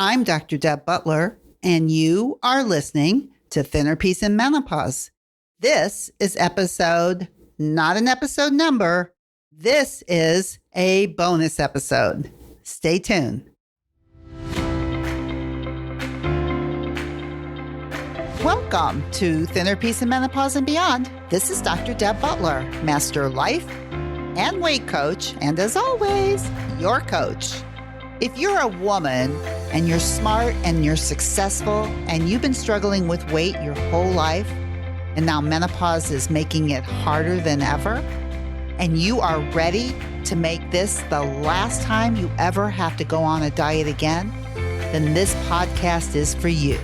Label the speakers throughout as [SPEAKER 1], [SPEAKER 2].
[SPEAKER 1] I'm Dr. Deb Butler, and you are listening to Thinner Peace in Menopause. This is not an episode number. This is a bonus episode. Stay tuned. Welcome to Thinner Peace in Menopause and Beyond. This is Dr. Deb Butler, Master Life and Weight Coach, and as always, your coach. If you're a woman and you're smart and you're successful and you've been struggling with weight your whole life, and now menopause is making it harder than ever, and you are ready to make this the last time you ever have to go on a diet again, then this podcast is for you.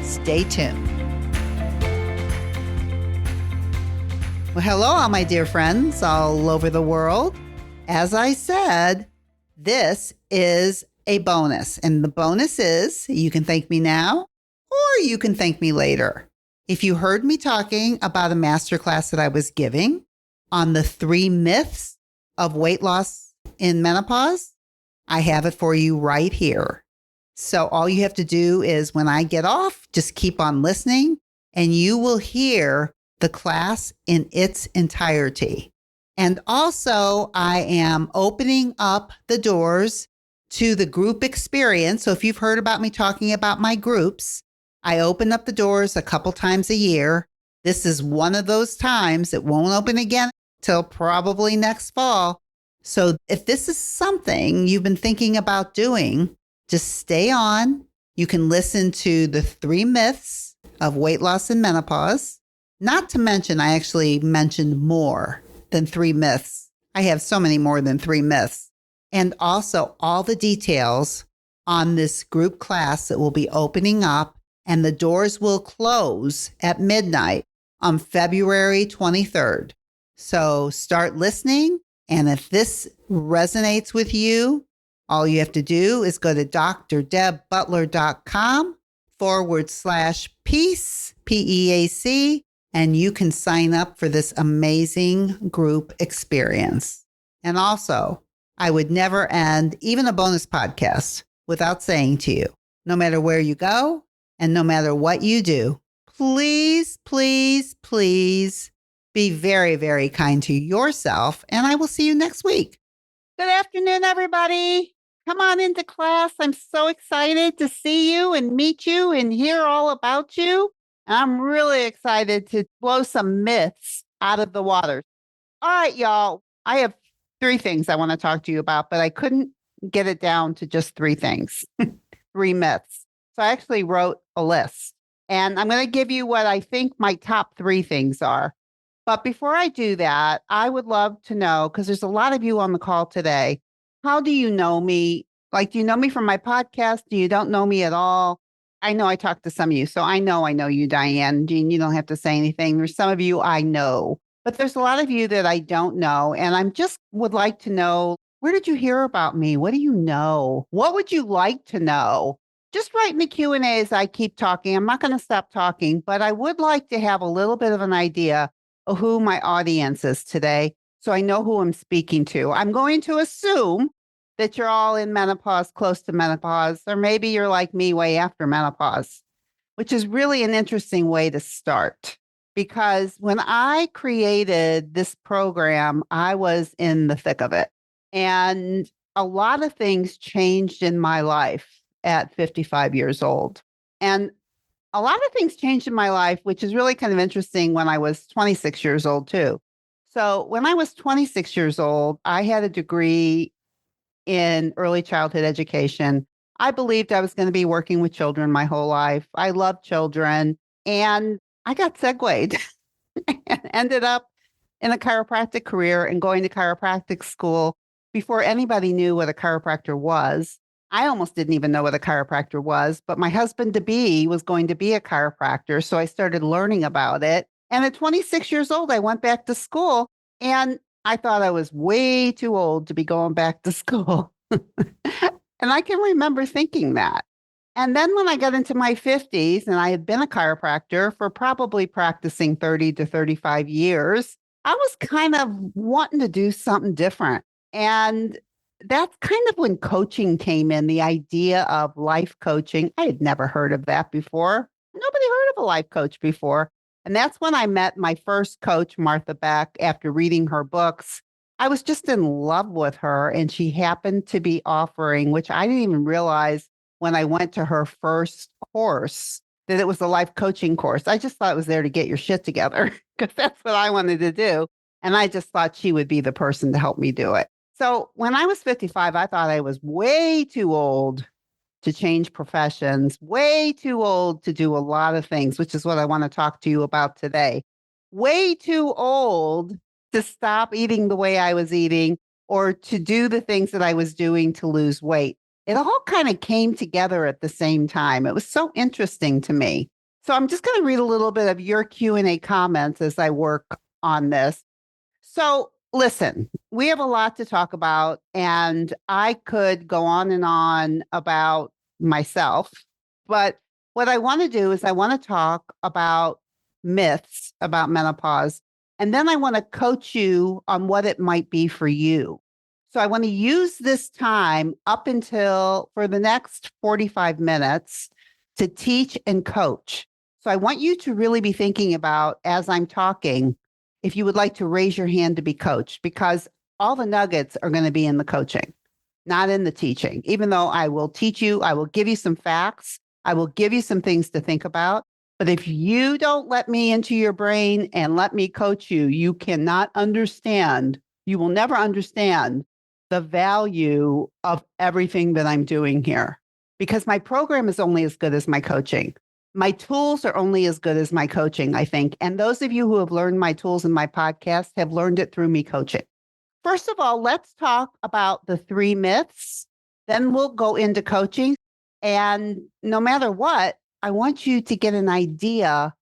[SPEAKER 1] Stay tuned. Well, hello, all my dear friends all over the world. As I said, this is a bonus, and the bonus is you can thank me now or you can thank me later. If you heard me talking about a masterclass that I was giving on the 3 myths of weight loss in menopause, I have it for you right here. So all you have to do is when I get off, just keep on listening and you will hear the class in its entirety. And also, I am opening up the doors to the group experience. So if you've heard about me talking about my groups, I open up the doors a couple times a year. This is one of those times. It won't open again till probably next fall. So if this is something you've been thinking about doing, just stay on. You can listen to the 3 myths of weight loss and menopause. Not to mention, I actually mentioned more than 3 myths. I have so many more than 3 myths. And also all the details on this group class that will be opening up, and the doors will close at midnight on February 23rd. So start listening. And if this resonates with you, all you have to do is go to drdebbutler.com/peace, PEAC, and you can sign up for this amazing group experience. And also, I would never end even a bonus podcast without saying to you, no matter where you go and no matter what you do, please, please, please be very, very kind to yourself. And I will see you next week. Good afternoon, everybody. Come on into class. I'm so excited to see you and meet you and hear all about you. I'm really excited to blow some myths out of the water. All right, y'all. I have 3 things I want to talk to you about, but I couldn't get it down to just 3 things, 3 myths. So I actually wrote a list, and I'm going to give you what I think my top 3 things are. But before I do that, I would love to know, because there's a lot of you on the call today, how do you know me? Like, do you know me from my podcast? Do you don't know me at all? I know I talked to some of you, so I know you, Diane. Jean, you don't have to say anything. There's some of you I know, but there's a lot of you that I don't know. And I'm just would like to know, where did you hear about me? What do you know? What would you like to know? Just write in the Q&A as I keep talking. I'm not going to stop talking, but I would like to have a little bit of an idea of who my audience is today, so I know who I'm speaking to. I'm going to assume that you're all in menopause, close to menopause, or maybe you're like me way after menopause, which is really an interesting way to start. Because when I created this program, I was in the thick of it. And a lot of things changed in my life at 55 years old. And a lot of things changed in my life, which is really kind of interesting, when I was 26 years old too. So when I was 26 years old, I had a degree in early childhood education. I believed I was going to be working with children my whole life. I love children, and I got segued and ended up in a chiropractic career and going to chiropractic school before anybody knew what a chiropractor was. I almost didn't even know what a chiropractor was, but my husband-to-be was going to be a chiropractor. So I started learning about it. And at 26 years old, I went back to school, and I thought I was way too old to be going back to school. And I can remember thinking that. And then when I got into my 50s, and I had been a chiropractor for probably practicing 30 to 35 years, I was kind of wanting to do something different. And that's kind of when coaching came in, the idea of life coaching. I had never heard of that before. Nobody heard of a life coach before. And that's when I met my first coach, Martha Beck, after reading her books. I was just in love with her, and she happened to be offering, which I didn't even realize when I went to her first course, that it was a life coaching course. I just thought it was there to get your shit together because that's what I wanted to do. And I just thought she would be the person to help me do it. So when I was 55, I thought I was way too old to change professions, way too old to do a lot of things, which is what I want to talk to you about today. Way too old to stop eating the way I was eating or to do the things that I was doing to lose weight. It all kind of came together at the same time. It was so interesting to me. So I'm just going to read a little bit of your Q&A comments as I work on this. So listen, we have a lot to talk about, and I could go on and on about myself. But what I want to do is I want to talk about myths about menopause, and then I want to coach you on what it might be for you. So I want to use this time up until for the next 45 minutes to teach and coach. So I want you to really be thinking about, as I'm talking, if you would like to raise your hand to be coached, because all the nuggets are going to be in the coaching, not in the teaching. Even though I will teach you, I will give you some facts, I will give you some things to think about. But if you don't let me into your brain and let me coach you, you cannot understand, you will never understand the value of everything that I'm doing here, because my program is only as good as my coaching. My tools are only as good as my coaching, I think. And those of you who have learned my tools in my podcast have learned it through me coaching. First of all, let's talk about the 3 myths. Then we'll go into coaching. And no matter what, I want you to get an idea,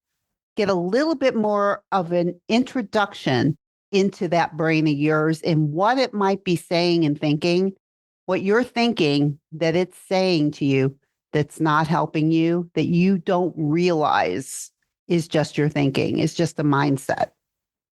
[SPEAKER 1] get a little bit more of an introduction into that brain of yours and what it might be saying and thinking, what you're thinking that it's saying to you that's not helping you, that you don't realize is just your thinking, is just a mindset.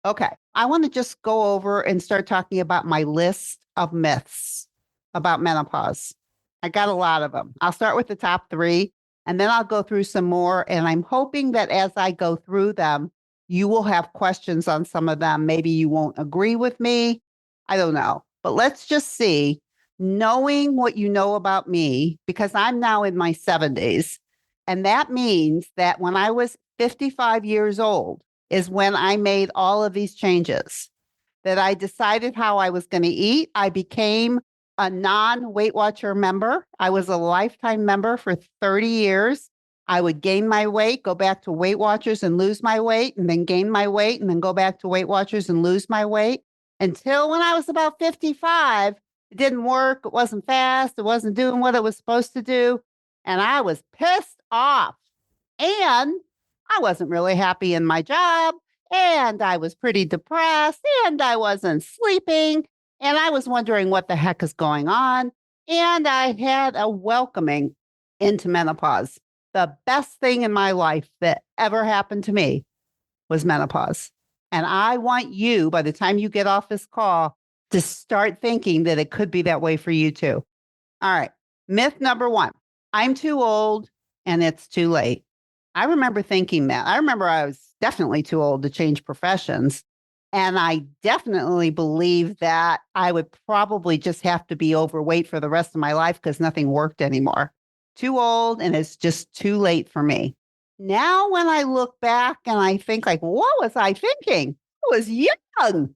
[SPEAKER 1] Okay, I want to just go over and start talking about my list of myths about menopause. I got a lot of them. I'll start with the top 3, and then I'll go through some more. And I'm hoping that as I go through them, you will have questions on some of them. Maybe you won't agree with me. I don't know. But let's just see, knowing what you know about me, because I'm now in my 70s. And that means that when I was 55 years old is when I made all of these changes, that I decided how I was going to eat. I became a non-Weight Watcher member. I was a lifetime member for 30 years. I would gain my weight, go back to Weight Watchers and lose my weight, and then gain my weight, and then go back to Weight Watchers and lose my weight until when I was about 55. It didn't work. It wasn't fast. It wasn't doing what it was supposed to do. And I was pissed off. And I wasn't really happy in my job. And I was pretty depressed. And I wasn't sleeping. And I was wondering what the heck is going on. And I had a welcoming into menopause. The best thing in my life that ever happened to me was menopause. And I want you, by the time you get off this call, to start thinking that it could be that way for you too. All right. Myth number 1, I'm too old and it's too late. I remember thinking that. I remember I was definitely too old to change professions. And I definitely believe that I would probably just have to be overweight for the rest of my life because nothing worked anymore. Too old and it's just too late for me. Now, when I look back and I think like, what was I thinking? I was young.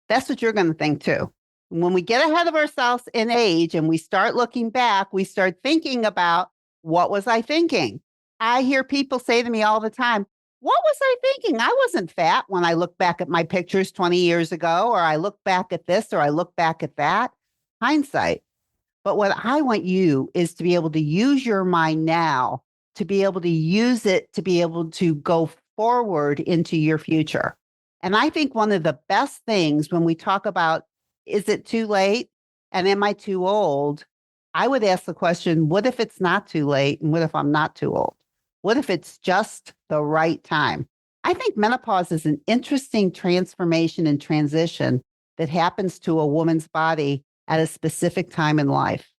[SPEAKER 1] That's what you're going to think too. When we get ahead of ourselves in age and we start looking back, we start thinking about, what was I thinking? I hear people say to me all the time, what was I thinking? I wasn't fat when I look back at my pictures 20 years ago, or I look back at this, or I look back at that. Hindsight. But what I want you is to be able to use your mind now, to be able to use it, to be able to go forward into your future. And I think one of the best things when we talk about, is it too late? And am I too old? I would ask the question, what if it's not too late? And what if I'm not too old? What if it's just the right time? I think menopause is an interesting transformation and transition that happens to a woman's body at a specific time in life.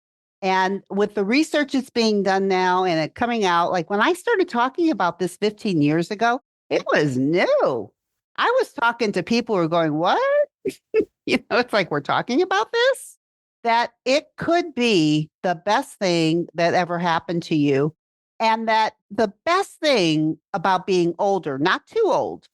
[SPEAKER 1] And with the research that's being done now and it coming out, like when I started talking about this 15 years ago, it was new. I was talking to people who were going, what? It's like we're talking about this, that it could be the best thing that ever happened to you. And that the best thing about being older, not too old,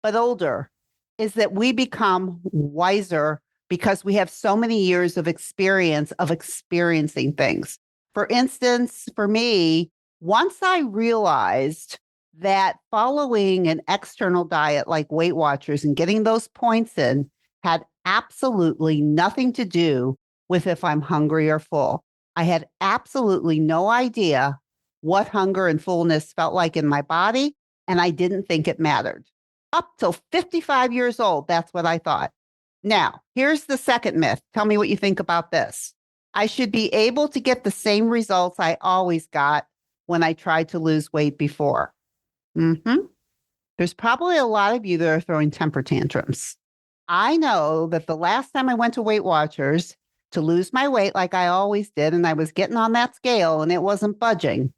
[SPEAKER 1] but older, is that we become wiser because we have so many years of experience of experiencing things. For instance, for me, once I realized that following an external diet like Weight Watchers and getting those points in had absolutely nothing to do with if I'm hungry or full. I had absolutely no idea what hunger and fullness felt like in my body, and I didn't think it mattered. Up till 55 years old, that's what I thought. Now, here's the second myth. Tell me what you think about this. I should be able to get the same results I always got when I tried to lose weight before. There's probably a lot of you that are throwing temper tantrums. I know that the last time I went to Weight Watchers to lose my weight like I always did, and I was getting on that scale and it wasn't budging,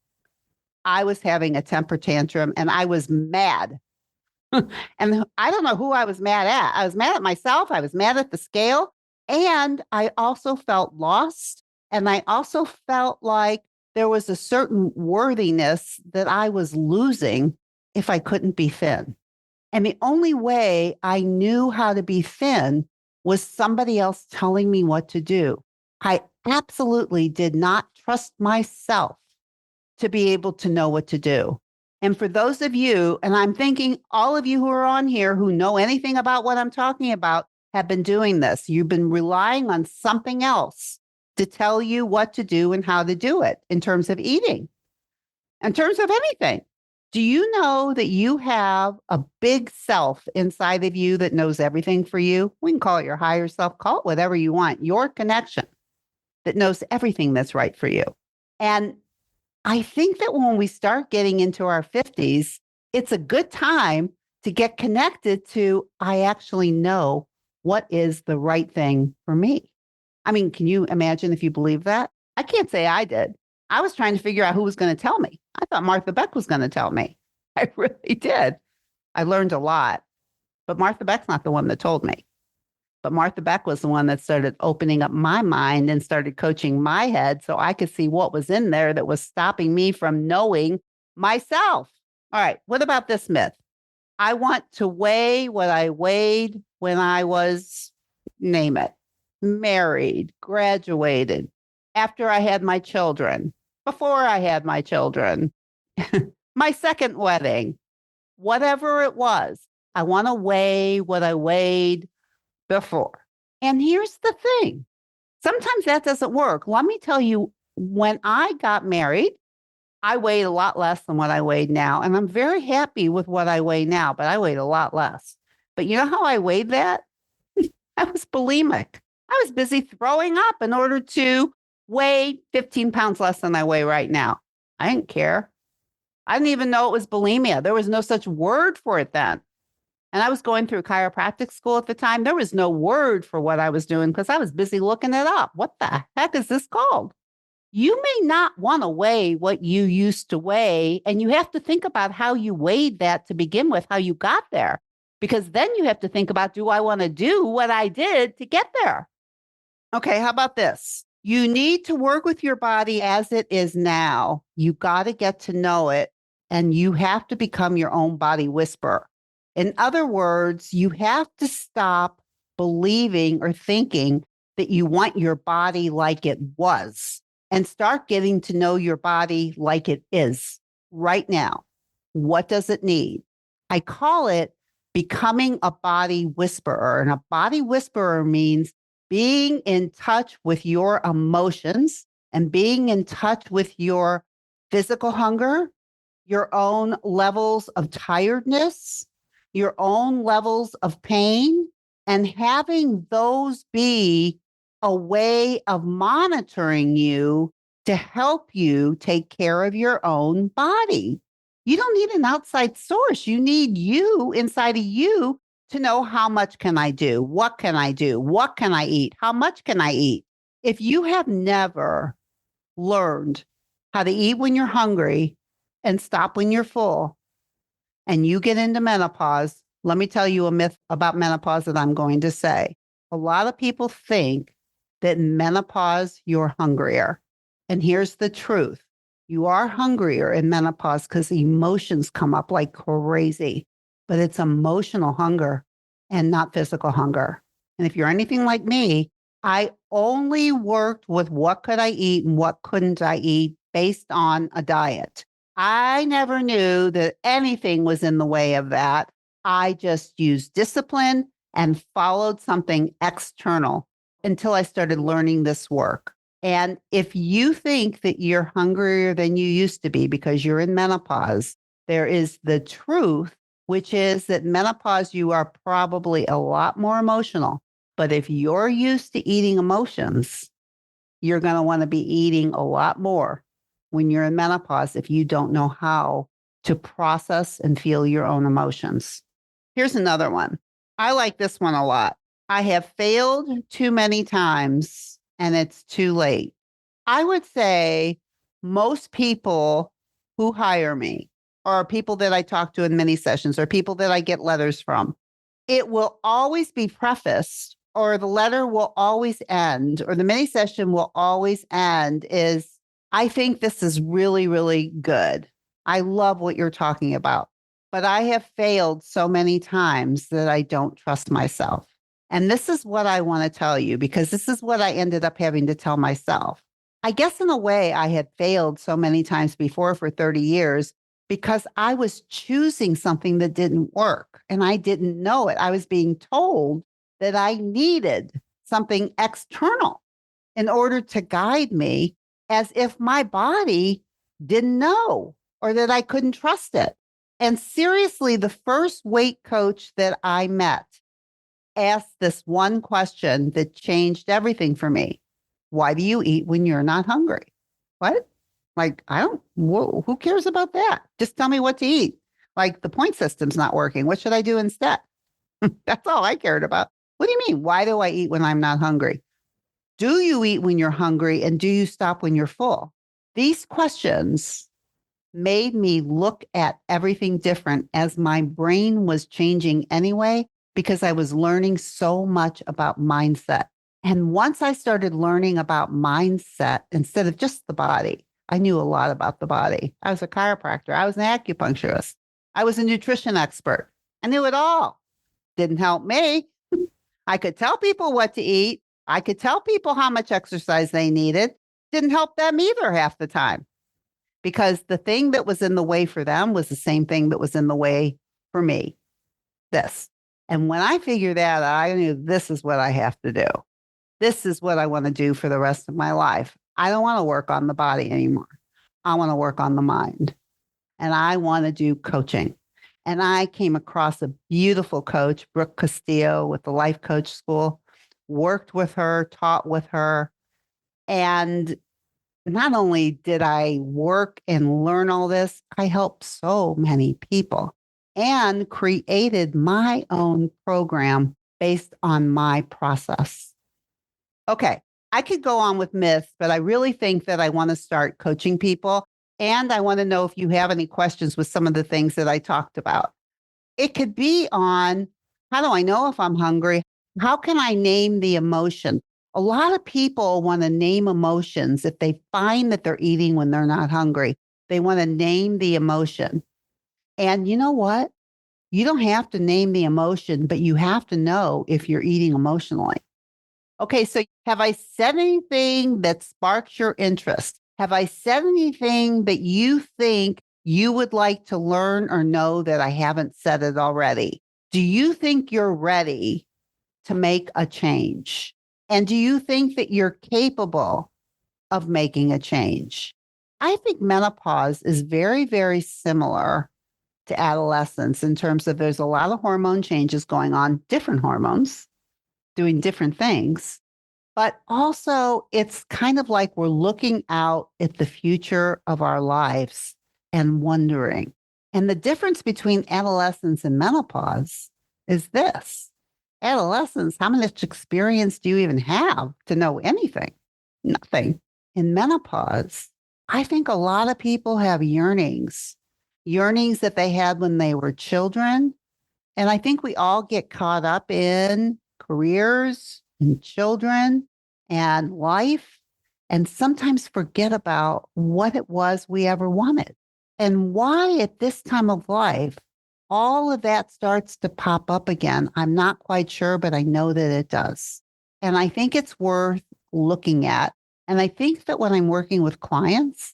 [SPEAKER 1] I was having a temper tantrum and I was mad. And I don't know who I was mad at. I was mad at myself. I was mad at the scale. And I also felt lost. And I also felt like there was a certain worthiness that I was losing if I couldn't be thin. And the only way I knew how to be thin was somebody else telling me what to do. I absolutely did not trust myself to be able to know what to do. And for those of you, and I'm thinking all of you who are on here who know anything about what I'm talking about have been doing this. You've been relying on something else to tell you what to do and how to do it in terms of eating, in terms of anything. Do you know that you have a big self inside of you that knows everything for you? We can call it your higher self, call it whatever you want, your connection that knows everything that's right for you. And I think that when we start getting into our 50s, it's a good time to get connected to, I actually know what is the right thing for me. I mean, can you imagine if you believe that? I can't say I did. I was trying to figure out who was going to tell me. I thought Martha Beck was going to tell me. I really did. I learned a lot, but Martha Beck's not the one that told me. But Martha Beck was the one that started opening up my mind and started coaching my head so I could see what was in there that was stopping me from knowing myself. All right, what about this myth? I want to weigh what I weighed when I was, name it, married, graduated, after I had my children, before I had my children, my second wedding, whatever it was. I want to weigh what I weighed before. And here's the thing. Sometimes that doesn't work. Let me tell you, when I got married, I weighed a lot less than what I weighed now. And I'm very happy with what I weigh now, but I weighed a lot less. But you know how I weighed that? I was bulimic. I was busy throwing up in order to weigh 15 pounds less than I weigh right now. I didn't care. I didn't even know it was bulimia. There was no such word for it then. And I was going through chiropractic school at the time. There was no word for what I was doing because I was busy looking it up. What the heck is this called? You may not want to weigh what you used to weigh, and you have to think about how you weighed that to begin with, how you got there, because then you have to think about, do I want to do what I did to get there? Okay, how about this? You need to work with your body as it is now. You got to get to know it, and you have to become your own body whisperer. In other words, you have to stop believing or thinking that you want your body like it was and start getting to know your body like it is right now. What does it need? I call it becoming a body whisperer. And a body whisperer means being in touch with your emotions and being in touch with your physical hunger, your own levels of tiredness, your own levels of pain, and having those be a way of monitoring you to help you take care of your own body. You don't need an outside source. You need you inside of you to know how much can I do? What can I do? What can I eat? How much can I eat? If you have never learned how to eat when you're hungry and stop when you're full, and you get into menopause, let me tell you a myth about menopause that I'm going to say. A lot of people think that in menopause, you're hungrier. And here's the truth. You are hungrier in menopause because emotions come up like crazy, but it's emotional hunger and not physical hunger. And if you're anything like me, I only worked with what could I eat and what couldn't I eat based on a diet. I never knew that anything was in the way of that. I just used discipline and followed something external until I started learning this work. And if you think that you're hungrier than you used to be because you're in menopause, there is the truth, which is that menopause, you are probably a lot more emotional. But if you're used to eating emotions, you're going to want to be eating a lot more when you're in menopause if you don't know how to process and feel your own emotions. Here's another one. I like this one a lot. I have failed too many times and it's too late. I would say most people who hire me or people that I talk to in mini sessions or people that I get letters from, it will always be prefaced or the letter will always end or the mini session will always end is, I think this is really, really good. I love what you're talking about, but I have failed so many times that I don't trust myself. And this is what I want to tell you, because this is what I ended up having to tell myself. I guess in a way, I had failed so many times before for 30 years because I was choosing something that didn't work and I didn't know it. I was being told that I needed something external in order to guide me as if my body didn't know or that I couldn't trust it. And seriously, the first weight coach that I met asked this one question that changed everything for me. Why do you eat when you're not hungry? What? Like, who cares about that? Just tell me what to eat. Like, the point system's not working. What should I do instead? That's all I cared about. What do you mean? Why do I eat when I'm not hungry? Do you eat when you're hungry and do you stop when you're full? These questions made me look at everything different as my brain was changing anyway, because I was learning so much about mindset. And once I started learning about mindset instead of just the body, I knew a lot about the body. I was a chiropractor. I was an acupuncturist. I was a nutrition expert. I knew it all. Didn't help me. I could tell people what to eat. I could tell people how much exercise they needed. Didn't help them either half the time, because the thing that was in the way for them was the same thing that was in the way for me. This. And when I figured that out, I knew this is what I have to do. This is what I want to do for the rest of my life. I don't want to work on the body anymore. I want to work on the mind. And I want to do coaching. And I came across a beautiful coach, Brooke Castillo, with the Life Coach School, worked with her, taught with her. And not only did I work and learn all this, I helped so many people and created my own program based on my process. Okay, I could go on with myths, but I really think that I want to start coaching people. And I want to know if you have any questions with some of the things that I talked about. It could be on, how do I know if I'm hungry? How can I name the emotion? A lot of people want to name emotions if they find that they're eating when they're not hungry. They want to name the emotion. And you know what? You don't have to name the emotion, but you have to know if you're eating emotionally. Okay, so have I said anything that sparks your interest? Have I said anything that you think you would like to learn or know that I haven't said it already? Do you think you're ready to make a change? And do you think that you're capable of making a change? I think menopause is very, very similar to adolescence in terms of there's a lot of hormone changes going on, different hormones doing different things. But also, it's kind of like we're looking out at the future of our lives and wondering. And the difference between adolescence and menopause is this. Adolescence, how much experience do you even have to know anything? Nothing. In menopause, I think a lot of people have yearnings that they had when they were children. And I think we all get caught up in careers and children and life and sometimes forget about what it was we ever wanted and why at this time of life all of that starts to pop up again. I'm not quite sure, but I know that it does. And I think it's worth looking at. And I think that when I'm working with clients,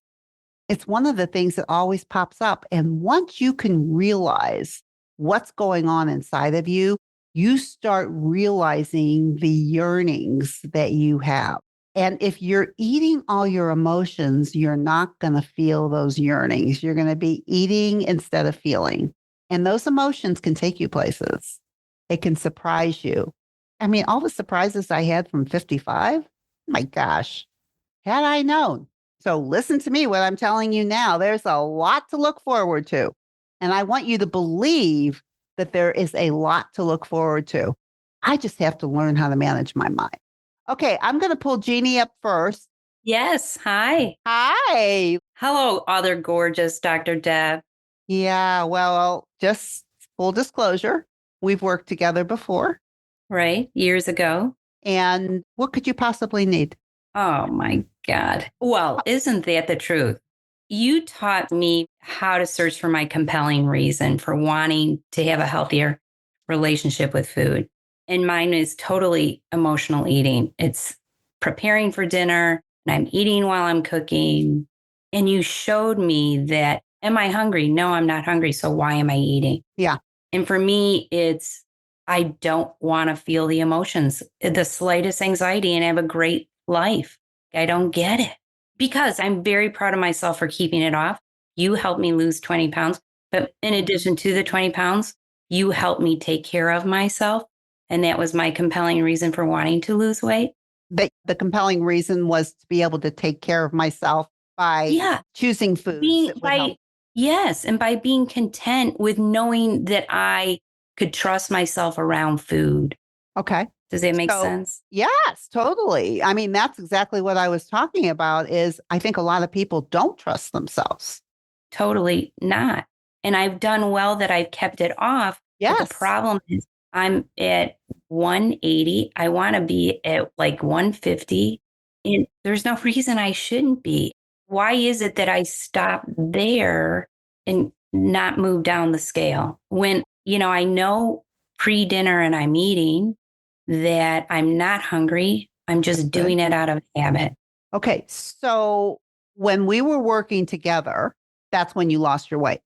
[SPEAKER 1] it's one of the things that always pops up. And once you can realize what's going on inside of you, you start realizing the yearnings that you have. And if you're eating all your emotions, you're not going to feel those yearnings. You're going to be eating instead of feeling. And those emotions can take you places. It can surprise you. I mean, all the surprises I had from 55, my gosh, had I known. So listen to me, what I'm telling you now. There's a lot to look forward to. And I want you to believe that there is a lot to look forward to. I just have to learn how to manage my mind. Okay, I'm going to pull Jeannie up first.
[SPEAKER 2] Yes. Hi.
[SPEAKER 1] Hi.
[SPEAKER 2] Hello, other gorgeous Dr. Deb.
[SPEAKER 1] Yeah, well, just full disclosure, we've worked together before.
[SPEAKER 2] Right? Years ago.
[SPEAKER 1] And what could you possibly need?
[SPEAKER 2] Oh my God. Well, isn't that the truth? You taught me how to search for my compelling reason for wanting to have a healthier relationship with food. And mine is totally emotional eating. It's preparing for dinner and I'm eating while I'm cooking. And you showed me that, am I hungry? No, I'm not hungry. So why am I eating?
[SPEAKER 1] Yeah.
[SPEAKER 2] And for me, it's, I don't want to feel the emotions, the slightest anxiety, and have a great life. I don't get it because I'm very proud of myself for keeping it off. You helped me lose 20 pounds. But in addition to the 20 pounds, you helped me take care of myself. And that was my compelling reason for wanting to lose weight.
[SPEAKER 1] The compelling reason was to be able to take care of myself by choosing foods that would help.
[SPEAKER 2] Yes. And by being content with knowing that I could trust myself around food.
[SPEAKER 1] Okay.
[SPEAKER 2] Does that make sense?
[SPEAKER 1] Yes, totally. I mean, that's exactly what I was talking about is I think a lot of people don't trust themselves.
[SPEAKER 2] Totally not. And I've done well that I've kept it off.
[SPEAKER 1] Yes.
[SPEAKER 2] But the problem is I'm at 180. I want to be at like 150. And there's no reason I shouldn't be. Why is it that I stop there and not move down the scale when, I know pre-dinner and I'm eating that I'm not hungry. I'm just doing it out of habit.
[SPEAKER 1] Okay. So when we were working together, that's when you lost your weight.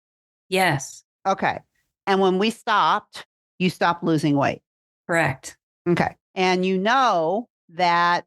[SPEAKER 2] Yes.
[SPEAKER 1] Okay. And when we stopped, you stopped losing weight.
[SPEAKER 2] Correct.
[SPEAKER 1] Okay. And you know that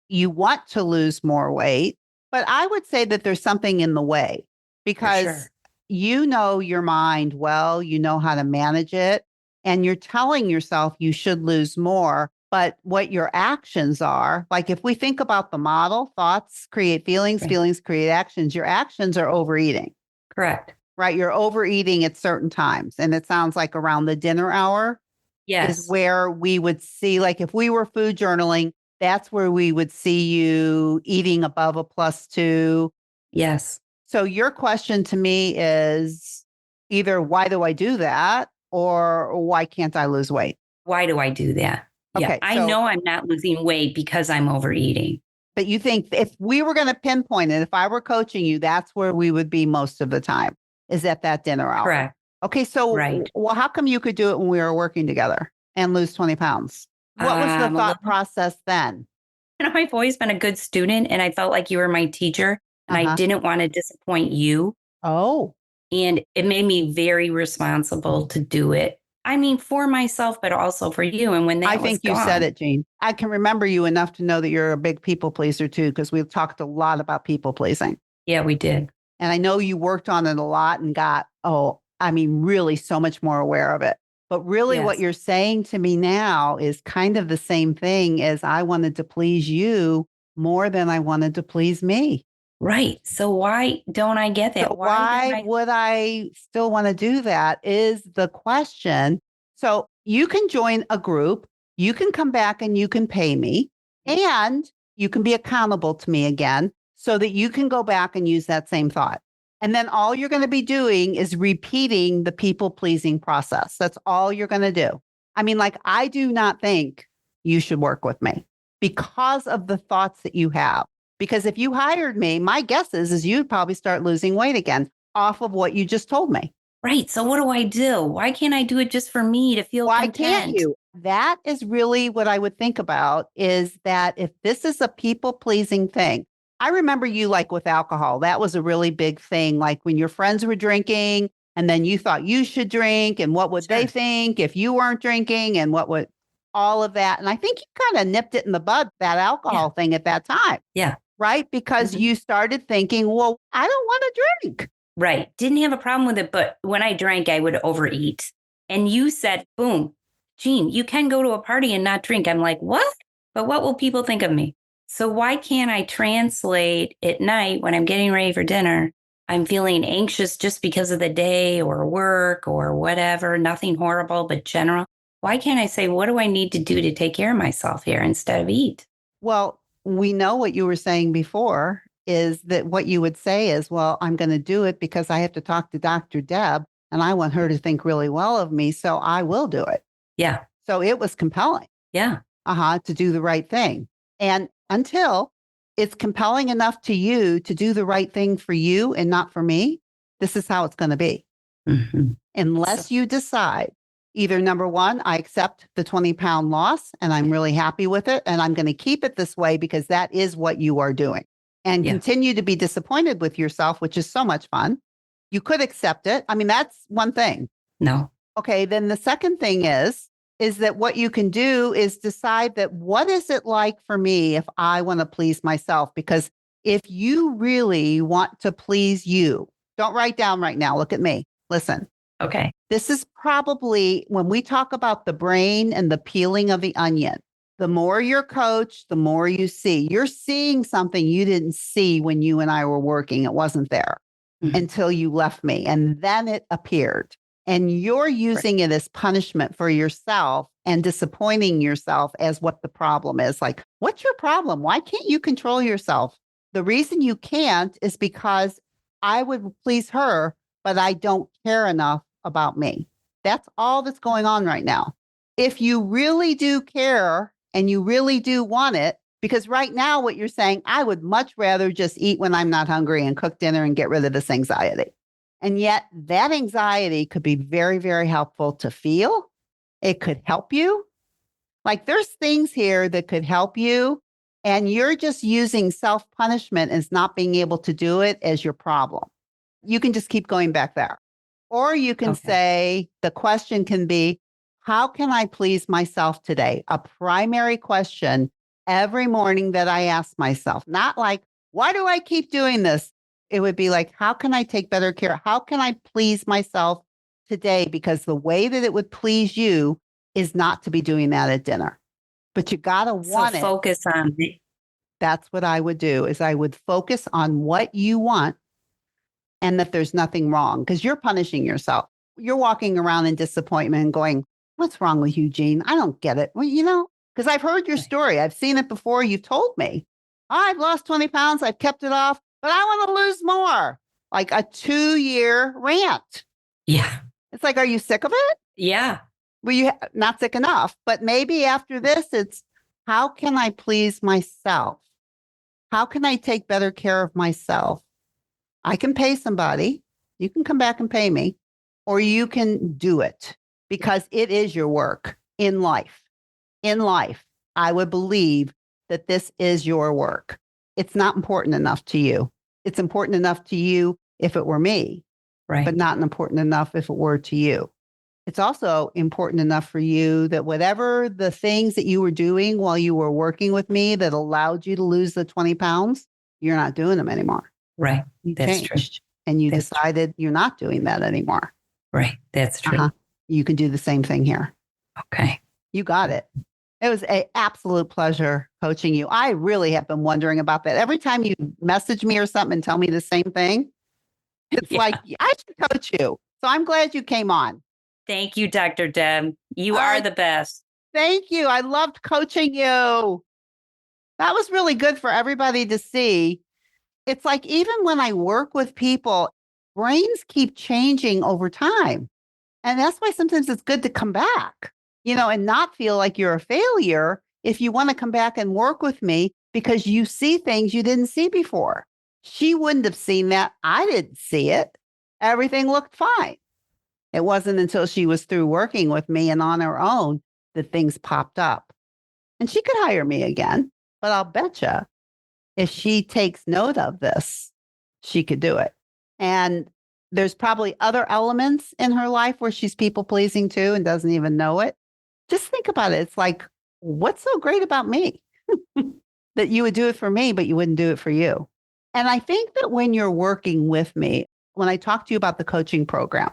[SPEAKER 1] you want to lose more weight, but I would say that there's something in the way because you know your mind well, you know how to manage it, and you're telling yourself you should lose more. But what your actions are, like if we think about the model, thoughts create feelings, feelings create actions, your actions are overeating.
[SPEAKER 2] Correct.
[SPEAKER 1] Right. You're overeating at certain times. And it sounds like around the dinner hour is where we would see, like if we were food journaling, that's where we would see you eating above a +2.
[SPEAKER 2] Yes.
[SPEAKER 1] So your question to me is either why do I do that or why can't I lose weight?
[SPEAKER 2] Why do I do that?
[SPEAKER 1] Okay,
[SPEAKER 2] I know I'm not losing weight because I'm overeating.
[SPEAKER 1] But you think if we were going to pinpoint it, if I were coaching you, that's where we would be most of the time is at that dinner hour.
[SPEAKER 2] Correct.
[SPEAKER 1] Okay, so well, how come you could do it when we were working together and lose 20 pounds? What was the thought process then?
[SPEAKER 2] I've always been a good student and I felt like you were my teacher and I didn't want to disappoint you.
[SPEAKER 1] Oh.
[SPEAKER 2] And it made me very responsible to do it. I mean, for myself, but also for you. And when that
[SPEAKER 1] I think you said it, Jean. I can remember you enough to know that you're a big people pleaser too, because we've talked a lot about people pleasing.
[SPEAKER 2] Yeah, we did.
[SPEAKER 1] And I know you worked on it a lot and got, really so much more aware of it. But really what you're saying to me now is kind of the same thing as I wanted to please you more than I wanted to please me.
[SPEAKER 2] Right. So why don't I get that?
[SPEAKER 1] So why would I still want to do that is the question. So you can join a group, you can come back and you can pay me, and you can be accountable to me again so that you can go back and use that same thought. And then all you're going to be doing is repeating the people pleasing process. That's all you're going to do. I mean, like, I do not think you should work with me because of the thoughts that you have. Because if you hired me, my guess is you'd probably start losing weight again off of what you just told me.
[SPEAKER 2] Right. So what do I do? Why can't I do it just for me to feel
[SPEAKER 1] Why
[SPEAKER 2] content?
[SPEAKER 1] can't you? That is really what I would think about, is that if this is a people pleasing thing, I remember you, like with alcohol, that was a really big thing. Like when your friends were drinking and then you thought you should drink, and what would they
[SPEAKER 2] Sure.
[SPEAKER 1] think if you weren't drinking, and what would all of that. And I think you kind of nipped it in the bud, that alcohol thing at that time,
[SPEAKER 2] Yeah.
[SPEAKER 1] right? Because
[SPEAKER 2] Mhm.
[SPEAKER 1] you started thinking, well, I don't want to drink.
[SPEAKER 2] Right. Didn't have a problem with it, but when I drank, I would overeat. And you said, boom, Jean, you can go to a party and not drink. I'm like, what? But what will people think of me? So why can't I translate at night when I'm getting ready for dinner? I'm feeling anxious just because of the day or work or whatever, nothing horrible, but general. Why can't I say, what do I need to do to take care of myself here instead of eat?
[SPEAKER 1] Well, we know what you were saying before is that what you would say is, well, I'm going to do it because I have to talk to Dr. Deb and I want her to think really well of me. So I will do it.
[SPEAKER 2] Yeah.
[SPEAKER 1] So it was compelling,
[SPEAKER 2] Yeah.
[SPEAKER 1] to do the right thing. And until it's compelling enough to you to do the right thing for you and not for me, this is how it's going to be.
[SPEAKER 2] Mhm.
[SPEAKER 1] Unless you decide either, number one, I accept the 20-pound loss and I'm really happy with it, and I'm going to keep it this way because that is what you are doing, and
[SPEAKER 2] Yeah.
[SPEAKER 1] continue to be disappointed with yourself, which is so much fun. You could accept it. I mean, that's one thing.
[SPEAKER 2] No.
[SPEAKER 1] Okay. Then the second thing is that what you can do is decide that, what is it like for me if I want to please myself? Because if you really want to please you, don't write down right now. Look at me. Listen.
[SPEAKER 2] Okay.
[SPEAKER 1] This is probably, when we talk about the brain and the peeling of the onion, the more you're coached, the more you see. You're seeing something you didn't see when you and I were working. It wasn't there until you left me. And then it appeared. And you're using it as punishment for yourself and disappointing yourself as what the problem is. Like, what's your problem? Why can't you control yourself? The reason you can't is because I would please her, but I don't care enough about me. That's all that's going on right now. If you really do care and you really do want it, because right now what you're saying, I would much rather just eat when I'm not hungry and cook dinner and get rid of this anxiety. And yet that anxiety could be very, very helpful to feel. It could help you. Like, there's things here that could help you. And you're just using self-punishment as not being able to do it as your problem. You can just keep going back there. Or you can say, the question can be, how can I please myself today? A primary question every morning that I ask myself, not like, why do I keep doing this? It would be like, how can I take better care? How can I please myself today? Because the way that it would please you is not to be doing that at dinner, but you got to
[SPEAKER 2] So
[SPEAKER 1] want it.
[SPEAKER 2] focus on it.
[SPEAKER 1] That's what I would do, is I would focus on what you want and that there's nothing wrong, because you're punishing yourself. You're walking around in disappointment and going, what's wrong with you, Jean? I don't get it. Well, because I've heard your story. I've seen it before. You've told me, I've lost 20 pounds. I've kept it off, but I want to lose more. Like a 2-year rant.
[SPEAKER 2] Yeah.
[SPEAKER 1] It's like, are you sick of it?
[SPEAKER 2] Yeah.
[SPEAKER 1] Well, you not sick enough, but maybe after this, it's, how can I please myself? How can I take better care of myself? I can pay somebody. You can come back and pay me, or you can do it, because it is your work in life. In life, I would believe that this is your work. It's not important enough to you. It's important enough to you if it were me,
[SPEAKER 2] Right.
[SPEAKER 1] but not important enough if it were to you. It's also important enough for you that whatever the things that you were doing while you were working with me that allowed you to lose the 20 pounds, you're not doing them anymore.
[SPEAKER 2] Right.
[SPEAKER 1] You
[SPEAKER 2] That's
[SPEAKER 1] changed
[SPEAKER 2] true.
[SPEAKER 1] and you
[SPEAKER 2] That's
[SPEAKER 1] decided you're not doing that anymore.
[SPEAKER 2] Right. That's true.
[SPEAKER 1] You can do the same thing here.
[SPEAKER 2] Okay.
[SPEAKER 1] You got it. It was an absolute pleasure coaching you. I really have been wondering about that. Every time you message me or something and tell me the same thing, it's like, I should coach you. So I'm glad you came on.
[SPEAKER 2] Thank you, Dr. Deb. You
[SPEAKER 1] All
[SPEAKER 2] are
[SPEAKER 1] right.
[SPEAKER 2] the best.
[SPEAKER 1] Thank you. I loved coaching you. That was really good for everybody to see. It's like even when I work with people, brains keep changing over time. And that's why sometimes it's good to come back, and not feel like you're a failure if you want to come back and work with me because you see things you didn't see before. She wouldn't have seen that. I didn't see it. Everything looked fine. It wasn't until she was through working with me and on her own that things popped up. And she could hire me again, but I'll bet you if she takes note of this, she could do it. And there's probably other elements in her life where she's people pleasing too and doesn't even know it. Just think about it. It's like, what's so great about me that you would do it for me, but you wouldn't do it for you? And I think that when you're working with me, when I talk to you about the coaching program,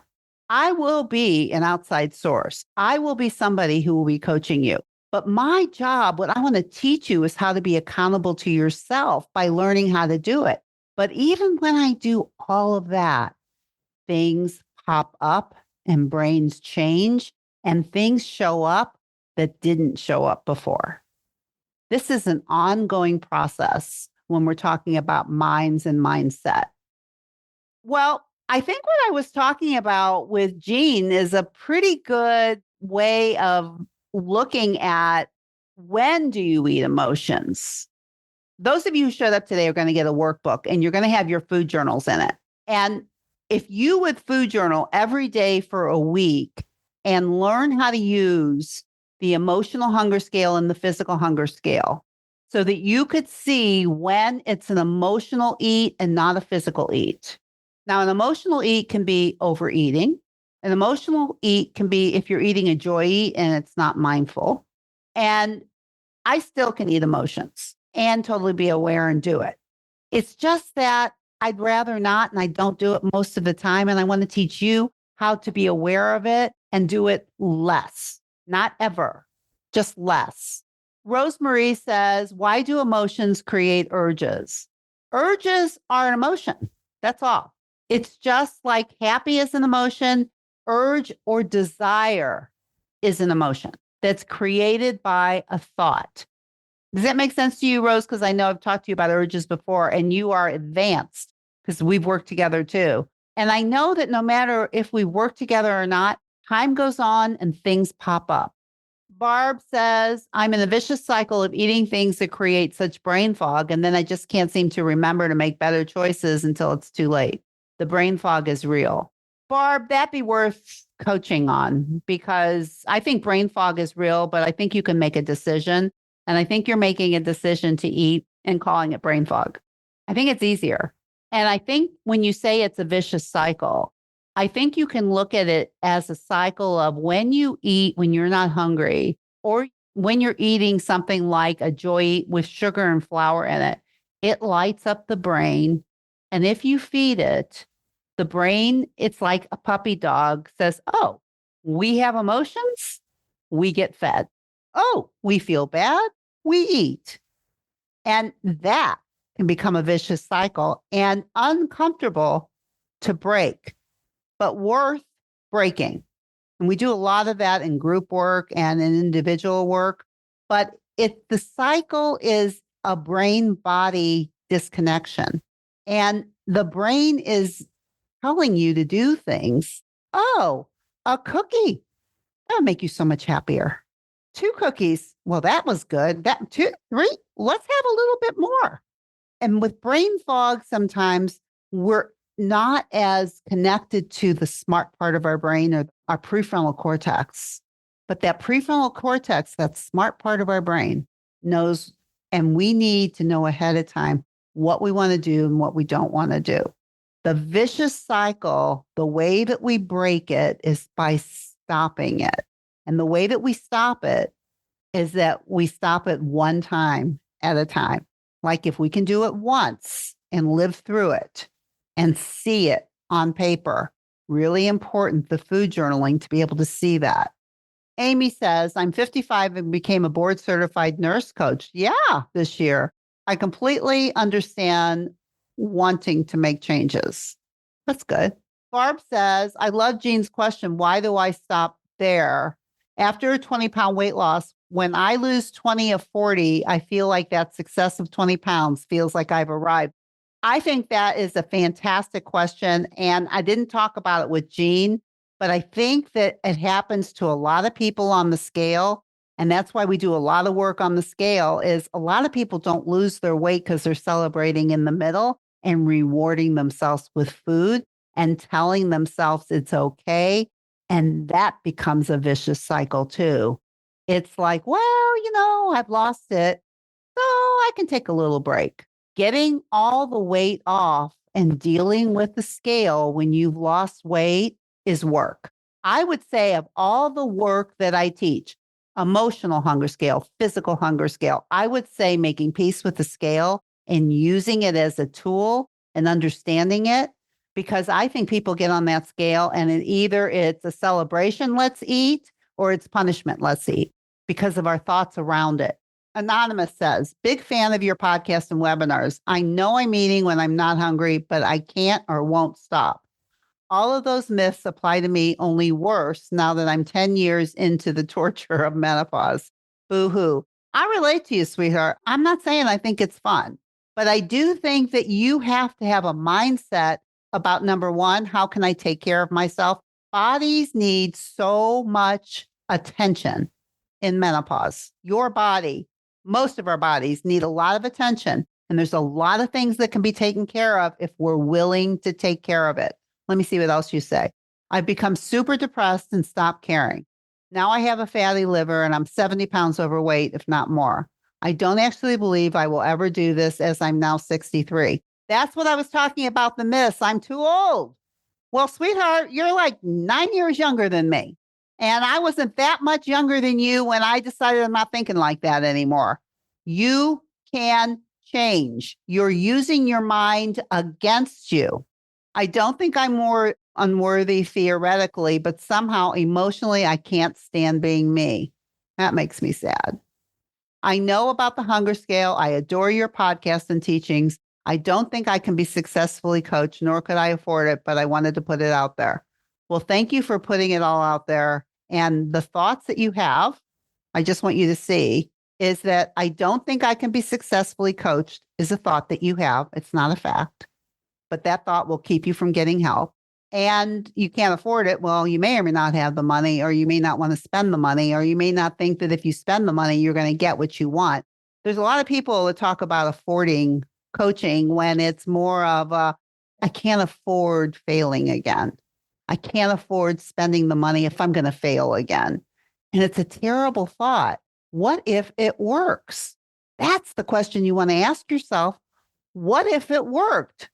[SPEAKER 1] I will be an outside source. I will be somebody who will be coaching you. But my job, what I want to teach you is how to be accountable to yourself by learning how to do it. But even when I do all of that, things pop up and brains change and things show up that didn't show up before. This is an ongoing process when we're talking about minds and mindset. Well, I think what I was talking about with Jean is a pretty good way of looking at when do you eat emotions. Those of you who showed up today are going to get a workbook and you're going to have your food journals in it. And if you would food journal every day for a week and learn how to use the emotional hunger scale and the physical hunger scale so that you could see when it's an emotional eat and not a physical eat. Now, an emotional eat can be overeating. An emotional eat can be if you're eating a joy eat and it's not mindful. And I still can eat emotions and totally be aware and do it. It's just that I'd rather not, and I don't do it most of the time. And I want to teach you how to be aware of it and do it less, not ever, just less. Rosemarie says, why do emotions create urges? Urges are an emotion. That's all. It's just like happy is an emotion, urge or desire is an emotion that's created by a thought. Does that make sense to you, Rose? Because I know I've talked to you about urges before and you are advanced because we've worked together too. And I know that no matter if we work together or not, time goes on and things pop up. Barb says, I'm in a vicious cycle of eating things that create such brain fog. And then I just can't seem to remember to make better choices until it's too late. The brain fog is real. Barb, that'd be worth coaching on because I think brain fog is real, but I think you can make a decision. And I think you're making a decision to eat and calling it brain fog. I think it's easier. And I think when you say it's a vicious cycle, I think you can look at it as a cycle of when you eat when you're not hungry, or when you're eating something like a joy eat with sugar and flour in it, it lights up the brain. And if you feed it, the brain, it's like a puppy dog says, oh, we have emotions, we get fed. Oh, we feel bad, we eat. And that can become a vicious cycle and uncomfortable to break, but worth breaking. And we do a lot of that in group work and in individual work. But the cycle is a brain body disconnection. And the brain is telling you to do things. Oh, a cookie. That would make you so much happier. 2 cookies. Well, that was good. That 2, 3. Let's have a little bit more. And with brain fog, sometimes we're not as connected to the smart part of our brain or our prefrontal cortex. But that prefrontal cortex, that smart part of our brain, knows, and we need to know ahead of time what we want to do and what we don't want to do. The vicious cycle, the way that we break it is by stopping it. And the way that we stop it is that we stop it one time at a time. Like if we can do it once and live through it and see it on paper, really important, the food journaling to be able to see that. Amy says, I'm 55 and became a board certified nurse coach. Yeah, this year. I completely understand wanting to make changes. That's good. Barb says, I love Jean's question. Why do I stop there? After a 20-pound weight loss, when I lose 20 of 40, I feel like that success of 20 pounds feels like I've arrived. I think that is a fantastic question. And I didn't talk about it with Jean, but I think that it happens to a lot of people on the scale. And that's why we do a lot of work on the scale is a lot of people don't lose their weight because they're celebrating in the middle and rewarding themselves with food and telling themselves it's okay. And that becomes a vicious cycle too. It's like, well, I've lost it, so I can take a little break. Getting all the weight off and dealing with the scale when you've lost weight is work. I would say of all the work that I teach, emotional hunger scale, physical hunger scale, I would say making peace with the scale and using it as a tool and understanding it, because I think people get on that scale and either it's a celebration, let's eat, or it's punishment, let's eat, because of our thoughts around it. Anonymous says, big fan of your podcast and webinars. I know I'm eating when I'm not hungry, but I can't or won't stop. All of those myths apply to me, only worse now that I'm 10 years into the torture of menopause. Boo-hoo. I relate to you, sweetheart. I'm not saying I think it's fun, but I do think that you have to have a mindset about number one, how can I take care of myself? Bodies need so much attention in menopause. Your body, most of our bodies need a lot of attention. And there's a lot of things that can be taken care of if we're willing to take care of it. Let me see what else you say. I've become super depressed and stopped caring. Now I have a fatty liver and I'm 70 pounds overweight, if not more. I don't actually believe I will ever do this as I'm now 63. That's what I was talking about, the myths. I'm too old. Well, sweetheart, you're like 9 years younger than me. And I wasn't that much younger than you when I decided I'm not thinking like that anymore. You can change. You're using your mind against you. I don't think I'm more unworthy theoretically, but somehow emotionally, I can't stand being me. That makes me sad. I know about the hunger scale. I adore your podcast and teachings. I don't think I can be successfully coached, nor could I afford it, but I wanted to put it out there. Well, thank you for putting it all out there. And the thoughts that you have, I just want you to see, is that I don't think I can be successfully coached is a thought that you have. It's not a fact, but that thought will keep you from getting help. And you can't afford it. Well, you may or may not have the money, or you may not want to spend the money, or you may not think that if you spend the money, you're going to get what you want. There's a lot of people that talk about affording coaching when it's more of a, I can't afford failing again. I can't afford spending the money if I'm going to fail again. And it's a terrible thought. What if it works? That's the question you want to ask yourself. What if it worked?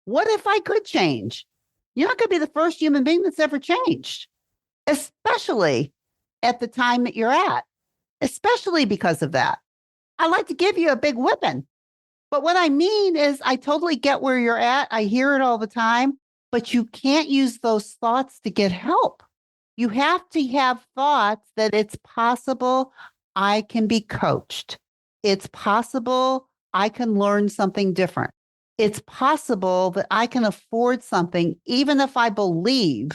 [SPEAKER 1] What if I could change? You're not going to be the first human being that's ever changed, especially at the time that you're at, especially because of that. I'd like to give you a big whipping. But what I mean is I totally get where you're at. I hear it all the time, but you can't use those thoughts to get help. You have to have thoughts that it's possible I can be coached. It's possible I can learn something different. It's possible that I can afford something, even if I believe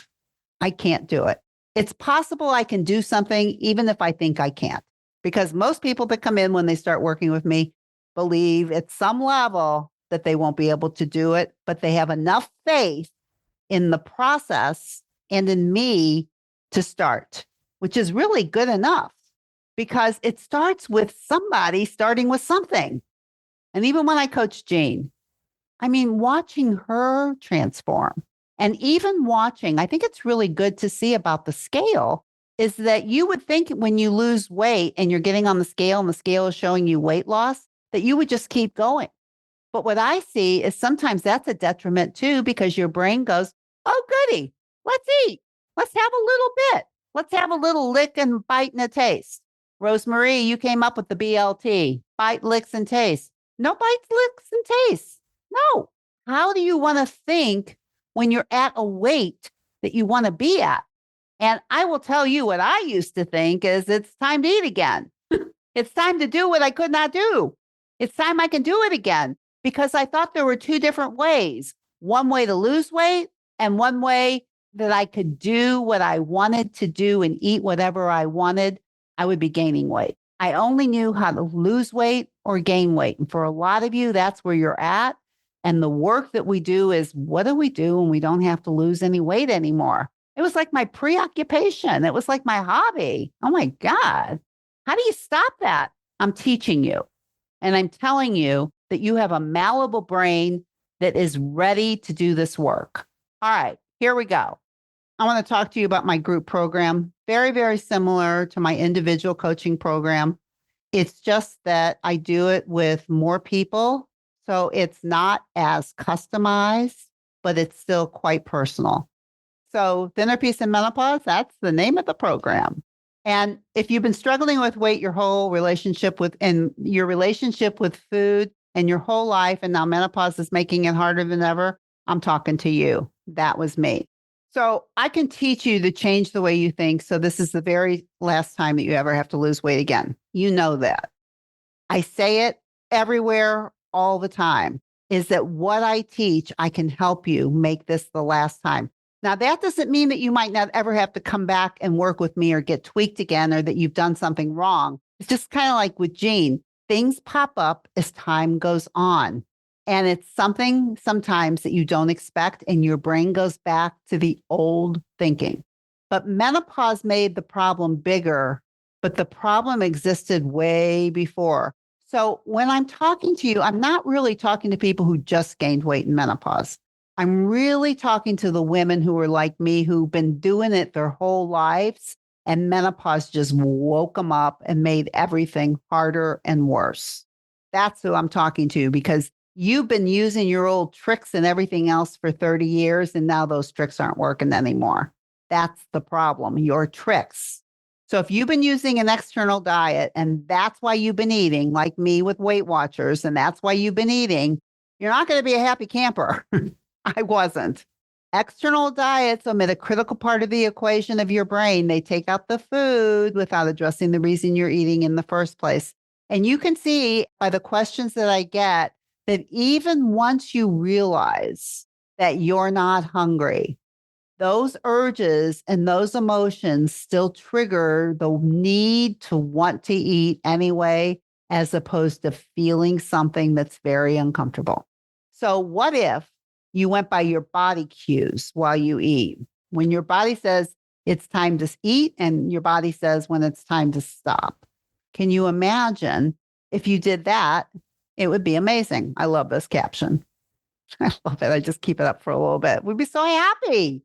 [SPEAKER 1] I can't do it. It's possible I can do something, even if I think I can't. Because most people that come in when they start working with me believe at some level that they won't be able to do it, but they have enough faith in the process and in me to start, which is really good enough because it starts with somebody starting with something. And even when I coach Jean, I mean, watching her transform and even watching, I think it's really good to see about the scale is that you would think when you lose weight and you're getting on the scale and the scale is showing you weight loss, that you would just keep going. But what I see is sometimes that's a detriment too, because your brain goes, oh, goody, let's eat. Let's have a little bit. Let's have a little lick and bite and a taste. Rosemarie, you came up with the BLT, bite, licks, and taste. No bites, licks, and tastes. No. How do you want to think when you're at a weight that you want to be at? And I will tell you what I used to think is it's time to eat again. It's time to do what I could not do. It's time I can do it again because I thought there were two different ways. One way to lose weight And one way that I could do what I wanted to do and eat whatever I wanted, I would be gaining weight. I only knew how to lose weight or gain weight. And for a lot of you, that's where you're at. And the work that we do is, what do we do when we don't have to lose any weight anymore? It was like my preoccupation. It was like my hobby. Oh my God. How do you stop that? I'm teaching you. And I'm telling you that you have a malleable brain that is ready to do this work. All right, here we go. I want to talk to you about my group program. Very, very similar to my individual coaching program. It's just that I do it with more people. So it's not as customized, but it's still quite personal. So Thinner Peace and Menopause, that's the name of the program. And if you've been struggling with weight your whole relationship with, and your relationship with food and your whole life, and now menopause is making it harder than ever, I'm talking to you. That was me. So I can teach you to change the way you think. So this is the very last time that you ever have to lose weight again. You know that. I say it everywhere all the time, is that what I teach, I can help you make this the last time. Now, that doesn't mean that you might not ever have to come back and work with me or get tweaked again or that you've done something wrong. It's just kind of like with Jean, things pop up as time goes on. And it's something sometimes that you don't expect, and your brain goes back to the old thinking. But menopause made the problem bigger, but the problem existed way before. So when I'm talking to you, I'm not really talking to people who just gained weight in menopause. I'm really talking to the women who are like me, who've been doing it their whole lives, and menopause just woke them up and made everything harder and worse. That's who I'm talking to, because you've been using your old tricks and everything else for 30 years, and now those tricks aren't working anymore. That's the problem, your tricks. So if you've been using an external diet and that's why you've been eating, like me with Weight Watchers, and that's why you've been eating, you're not going to be a happy camper. I wasn't. External diets omit a critical part of the equation of your brain. They take out the food without addressing the reason you're eating in the first place. And you can see by the questions that I get that even once you realize that you're not hungry, those urges and those emotions still trigger the need to want to eat anyway, as opposed to feeling something that's very uncomfortable. So what if you went by your body cues while you eat? When your body says it's time to eat and your body says when it's time to stop. Can you imagine if you did that? It would be amazing. I love this caption. I love it. I just keep it up for a little bit. We'd be so happy.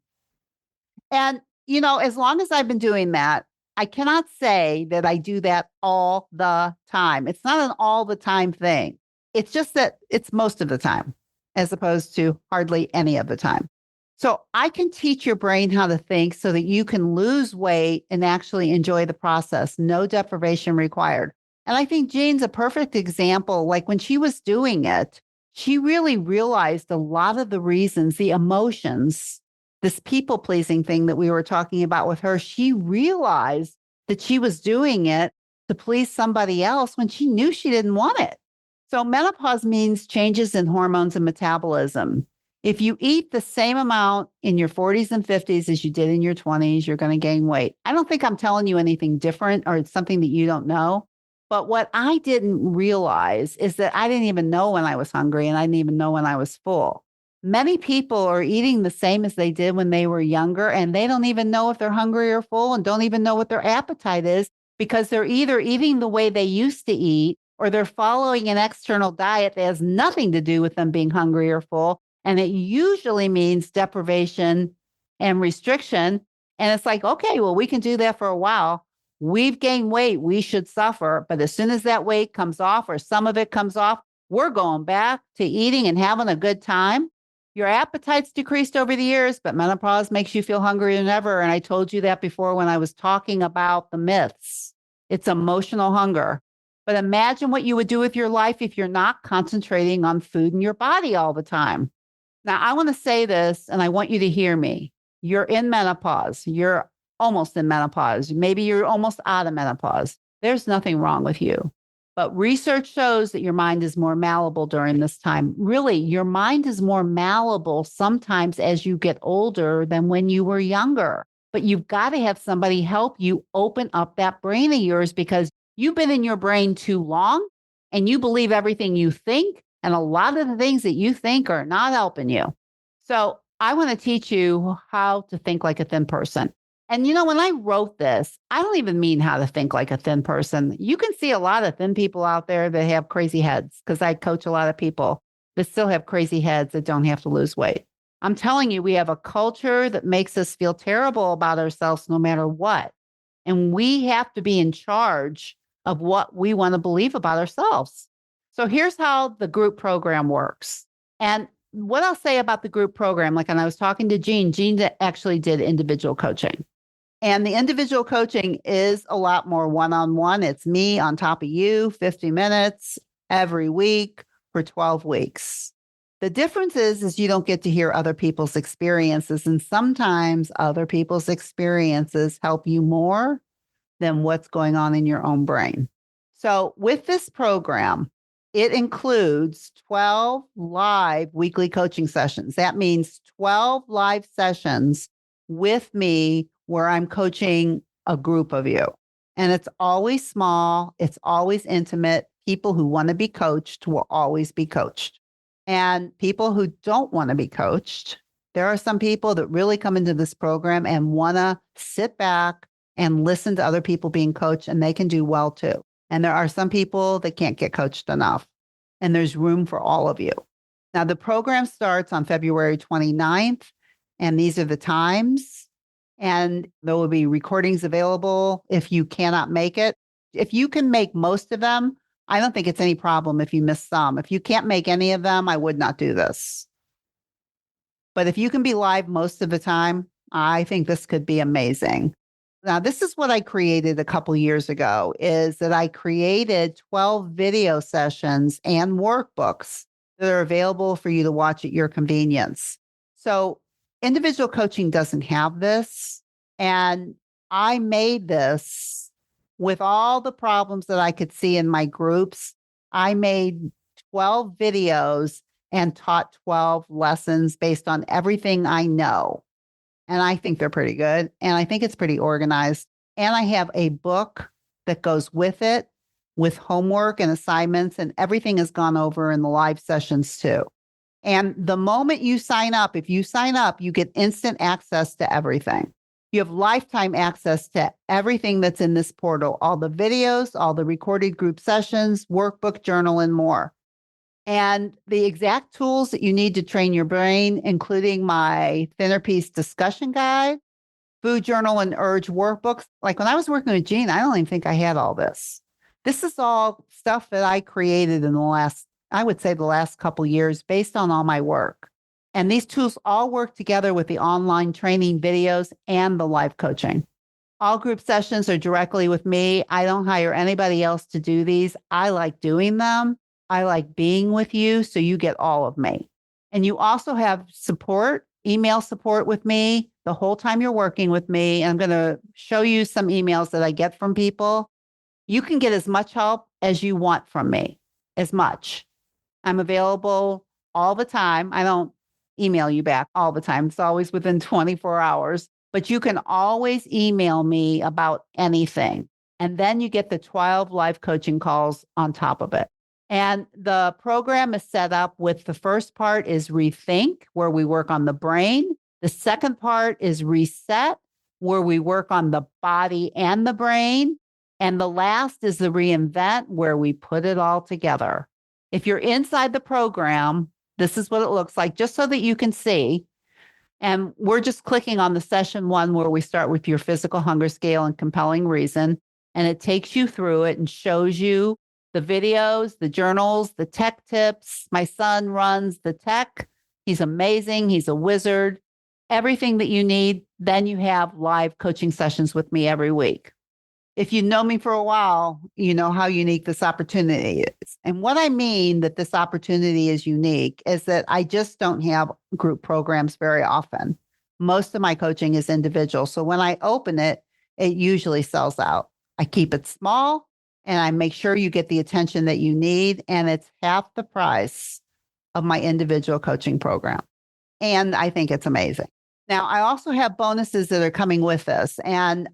[SPEAKER 1] And, as long as I've been doing that, I cannot say that I do that all the time. It's not an all the time thing. It's just that it's most of the time, as opposed to hardly any of the time. So I can teach your brain how to think so that you can lose weight and actually enjoy the process. No deprivation required. And I think Jean's a perfect example. Like when she was doing it, she really realized a lot of the reasons, the emotions, this people pleasing thing that we were talking about with her. She realized that she was doing it to please somebody else when she knew she didn't want it. So menopause means changes in hormones and metabolism. If you eat the same amount in your 40s and 50s as you did in your 20s, you're going to gain weight. I don't think I'm telling you anything different or it's something that you don't know. But what I didn't realize is that I didn't even know when I was hungry and I didn't even know when I was full. Many people are eating the same as they did when they were younger, and they don't even know if they're hungry or full and don't even know what their appetite is, because they're either eating the way they used to eat or they're following an external diet that has nothing to do with them being hungry or full. And it usually means deprivation and restriction. And it's like, okay, well, we can do that for a while. We've gained weight. We should suffer. But as soon as that weight comes off or some of it comes off, we're going back to eating and having a good time. Your appetite's decreased over the years, but menopause makes you feel hungrier than ever. And I told you that before when I was talking about the myths. It's emotional hunger. But imagine what you would do with your life if you're not concentrating on food in your body all the time. Now, I want to say this, and I want you to hear me. You're in menopause. You're almost in menopause. Maybe you're almost out of menopause. There's nothing wrong with you. But research shows that your mind is more malleable during this time. Really, your mind is more malleable sometimes as you get older than when you were younger. But you've got to have somebody help you open up that brain of yours because you've been in your brain too long and you believe everything you think. And a lot of the things that you think are not helping you. So I want to teach you how to think like a thin person. And when I wrote this, I don't even mean how to think like a thin person. You can see a lot of thin people out there that have crazy heads because I coach a lot of people that still have crazy heads that don't have to lose weight. I'm telling you, we have a culture that makes us feel terrible about ourselves no matter what. And we have to be in charge of what we want to believe about ourselves. So here's how the group program works. And what I'll say about the group program, like when I was talking to Jean actually did individual coaching. And the individual coaching is a lot more one-on-one. It's me on top of you, 50 minutes every week for 12 weeks. The difference is you don't get to hear other people's experiences. And sometimes other people's experiences help you more than what's going on in your own brain. So with this program, it includes 12 live weekly coaching sessions. That means 12 live sessions with me where I'm coaching a group of you. And it's always small, it's always intimate. People who want to be coached will always be coached. And people who don't want to be coached, there are some people that really come into this program and want to sit back and listen to other people being coached, and they can do well too. And there are some people that can't get coached enough. And there's room for all of you. Now, the program starts on February 29th, and these are the times. And there will be recordings available if you cannot make it. If you can make most of them, I don't think it's any problem if you miss some. If you can't make any of them, I would not do this. But if you can be live most of the time, I think this could be amazing. Now, this is what I created a couple years ago, is that I created 12 video sessions and workbooks that are available for you to watch at your convenience. So individual coaching doesn't have this. And I made this with all the problems that I could see in my groups. I made 12 videos and taught 12 lessons based on everything I know. And I think they're pretty good. And I think it's pretty organized. And I have a book that goes with it with homework and assignments, and everything has gone over in the live sessions too. And the moment you sign up, if you sign up, you get instant access to everything. You have lifetime access to everything that's in this portal, all the videos, all the recorded group sessions, workbook, journal, and more. And the exact tools that you need to train your brain, including my thinner piece discussion guide, food journal, and urge workbooks. Like when I was working with Jean, I don't even think I had all this. This is all stuff that I created in the last couple years based on all my work. And these tools all work together with the online training videos and the live coaching. All group sessions are directly with me. I don't hire anybody else to do these. I like doing them. I like being with you, so you get all of me. And you also have support, email support with me the whole time you're working with me. And I'm going to show you some emails that I get from people. You can get as much help as you want from me, as much. I'm available all the time. I don't email you back all the time. It's always within 24 hours, but you can always email me about anything. And then you get the 12 live coaching calls on top of it. And the program is set up with the first part is rethink, where we work on the brain. The second part is reset, where we work on the body and the brain. And the last is the reinvent, where we put it all together. If you're inside the program, this is what it looks like, just so that you can see. And we're just clicking on the session 1 where we start with your physical hunger scale and compelling reason. And it takes you through it and shows you the videos, the journals, the tech tips. My son runs the tech. He's amazing. He's a wizard. Everything that you need. Then you have live coaching sessions with me every week. If you know me for a while, you know how unique this opportunity is. And what I mean that this opportunity is unique is that I just don't have group programs very often. Most of my coaching is individual. So when I open it, it usually sells out. I keep it small. and I make sure you get the attention that you need. And it's half the price of my individual coaching program. And I think it's amazing. Now, I also have bonuses that are coming with this. And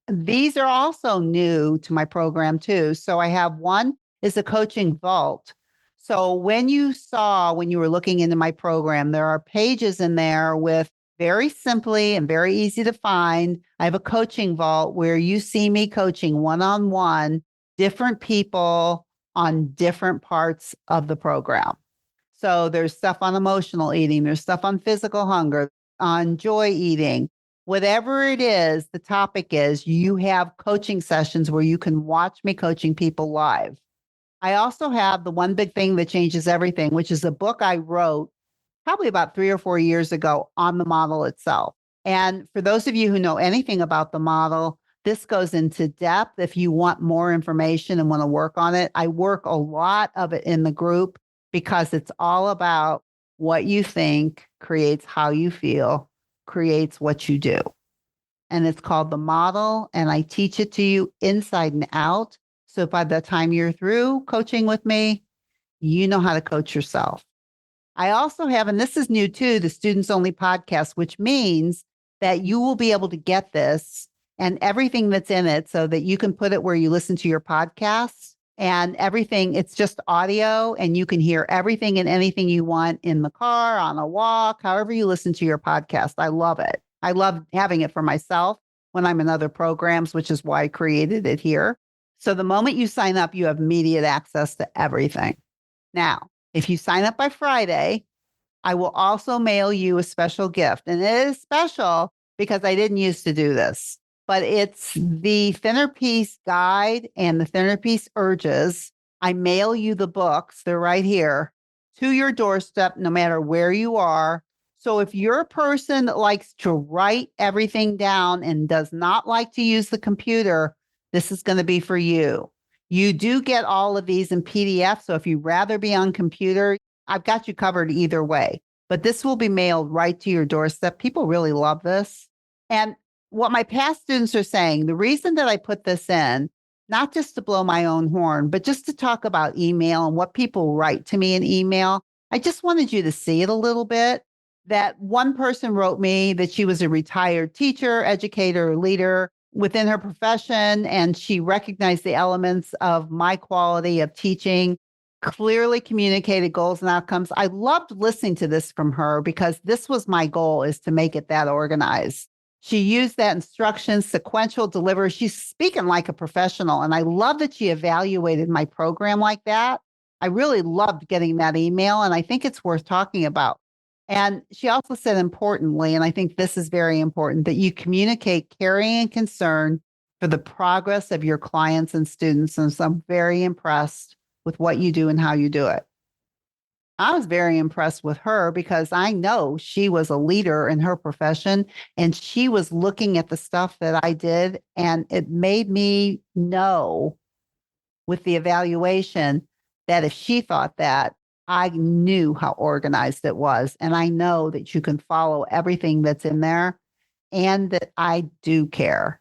[SPEAKER 1] these are also new to my program too. So I have one is a coaching vault. So when you were looking into my program, there are pages in there with very simply and very easy to find. I have a coaching vault where you see me coaching one-on-one different people on different parts of the program. So there's stuff on emotional eating, there's stuff on physical hunger, on joy eating. Whatever it is, the topic is, you have coaching sessions where you can watch me coaching people live. I also have the one big thing that changes everything, which is a book I wrote probably about 3 or 4 years ago on the model itself. And for those of you who know anything about the model, this goes into depth. If you want more information and want to work on it, I work a lot of it in the group because it's all about what you think creates how you feel, creates what you do. And it's called the model. And I teach it to you inside and out. So by the time you're through coaching with me, you know how to coach yourself. I also have, and this is new too, the students only podcast, which means that you will be able to get this and everything that's in it so that you can put it where you listen to your podcasts and everything. It's just audio and you can hear everything and anything you want in the car, on a walk, however you listen to your podcast. I love it. I love having it for myself when I'm in other programs, which is why I created it here. So the moment you sign up, you have immediate access to everything. Now, if you sign up by Friday, I will also mail you a special gift. And it is special because I didn't used to do this, but it's the Thinner Peace Guide and the Thinner Peace Urges. I mail you the books. They're right here to your doorstep, no matter where you are. So if you're a person that likes to write everything down and does not like to use the computer, this is going to be for you. You do get all of these in PDF. So if you'd rather be on computer, I've got you covered either way. But this will be mailed right to your doorstep. People really love this. And what my past students are saying, the reason that I put this in, not just to blow my own horn, but just to talk about email and what people write to me in email, I just wanted you to see it a little bit. That one person wrote me that she was a retired teacher, educator, leader within her profession, and she recognized the elements of my quality of teaching, clearly communicated goals and outcomes. I loved listening to this from her because this was my goal, is to make it that organized. She used that instruction, sequential delivery. She's speaking like a professional. And I love that she evaluated my program like that. I really loved getting that email, and I think it's worth talking about. And she also said, importantly, and I think this is very important, that you communicate caring and concern for the progress of your clients and students. And so I'm very impressed with what you do and how you do it. I was very impressed with her because I know she was a leader in her profession and she was looking at the stuff that I did. And it made me know with the evaluation that if she thought that, I knew how organized it was. And I know that you can follow everything that's in there and that I do care.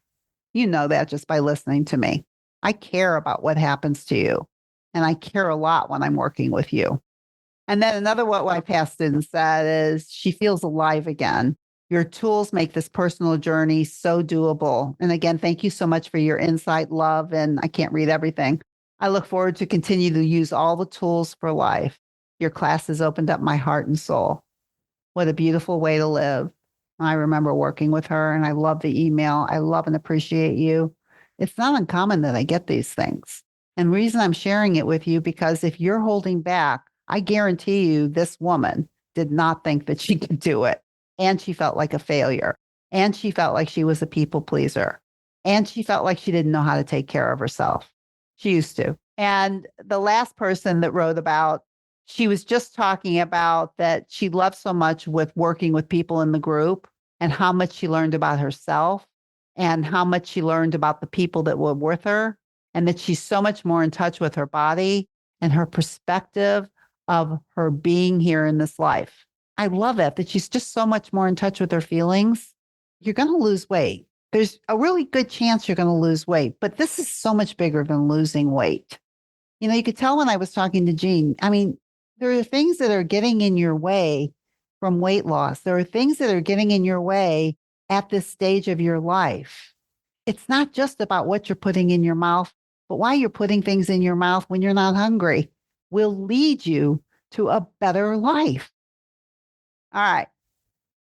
[SPEAKER 1] You know that just by listening to me. I care about what happens to you. And I care a lot when I'm working with you. And then another what my past student said is she feels alive again. Your tools make this personal journey so doable. And again, thank you so much for your insight, love, and I can't read everything. I look forward to continue to use all the tools for life. Your class has opened up my heart and soul. What a beautiful way to live. I remember working with her and I love the email. I love and appreciate you. It's not uncommon that I get these things. And the reason I'm sharing it with you, because if you're holding back, I guarantee you this woman did not think that she could do it. And she felt like a failure. And she felt like she was a people pleaser. And she felt like she didn't know how to take care of herself. She used to. And the last person that wrote about, she was just talking about that she loved so much with working with people in the group and how much she learned about herself and how much she learned about the people that were with her, and that she's so much more in touch with her body and her perspective of her being here in this life. I love it, that she's just so much more in touch with her feelings. You're going to lose weight. there's a really good chance you're going to lose weight. But this is so much bigger than losing weight. You could tell when I was talking to Jean, I mean, there are things that are getting in your way from weight loss. There are things that are getting in your way at this stage of your life. It's not just about what you're putting in your mouth, but why you're putting things in your mouth when you're not hungry will lead you to a better life. All right.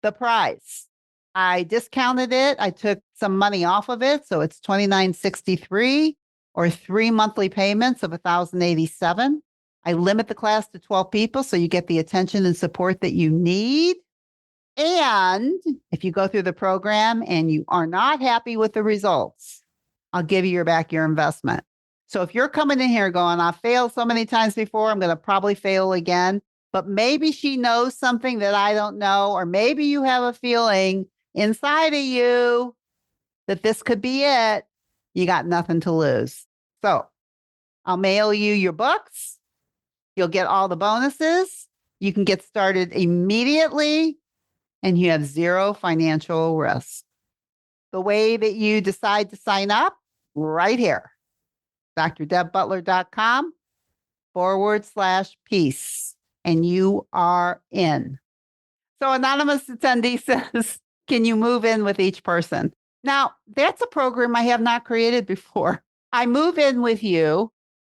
[SPEAKER 1] The price. I discounted it. I took some money off of it. So it's $29.63 or 3 monthly payments of $1,087. I limit the class to 12 people so you get the attention and support that you need. And if you go through the program and you are not happy with the results, I'll give you back your investment. So if you're coming in here going, I failed so many times before, I'm going to probably fail again. But maybe she knows something that I don't know, or maybe you have a feeling inside of you that this could be it. You got nothing to lose. So I'll mail you your books. You'll get all the bonuses. You can get started immediately, and you have zero financial risk. The way that you decide to sign up, right here, drdebbutler.com/peace, and you are in. So anonymous attendee says, can you move in with each person? Now, that's a program I have not created before. I move in with you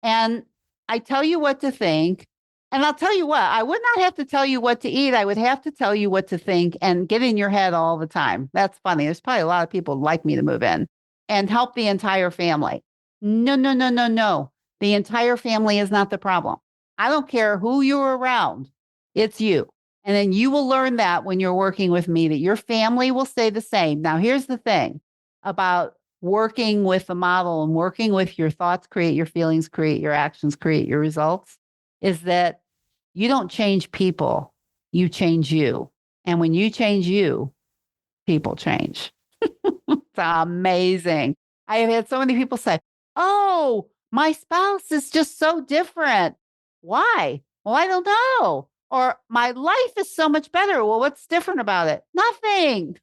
[SPEAKER 1] and I tell you what to think. And I'll tell you what, I would not have to tell you what to eat. I would have to tell you what to think and get in your head all the time. That's funny. There's probably a lot of people who'd like me to move in and help the entire family. No, no, no, no, no. The entire family is not the problem. I don't care who you're around. It's you. And then you will learn that when you're working with me, that your family will stay the same. Now, here's the thing about working with the model and working with your thoughts, create your feelings, create your actions, create your results, is that you don't change people, you change you. And when you change you, people change. It's amazing. I have had so many people say, oh, my spouse is just so different. Why? Well, I don't know. Or my life is so much better. Well, what's different about it? Nothing.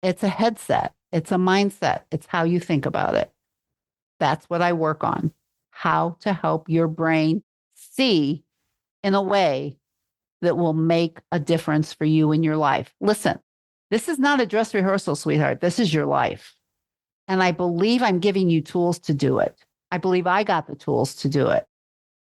[SPEAKER 1] It's a headset. It's a mindset. It's how you think about it. That's what I work on. How to help your brain see in a way that will make a difference for you in your life. Listen, this is not a dress rehearsal, sweetheart. This is your life. And I believe I'm giving you tools to do it. I believe I got the tools to do it.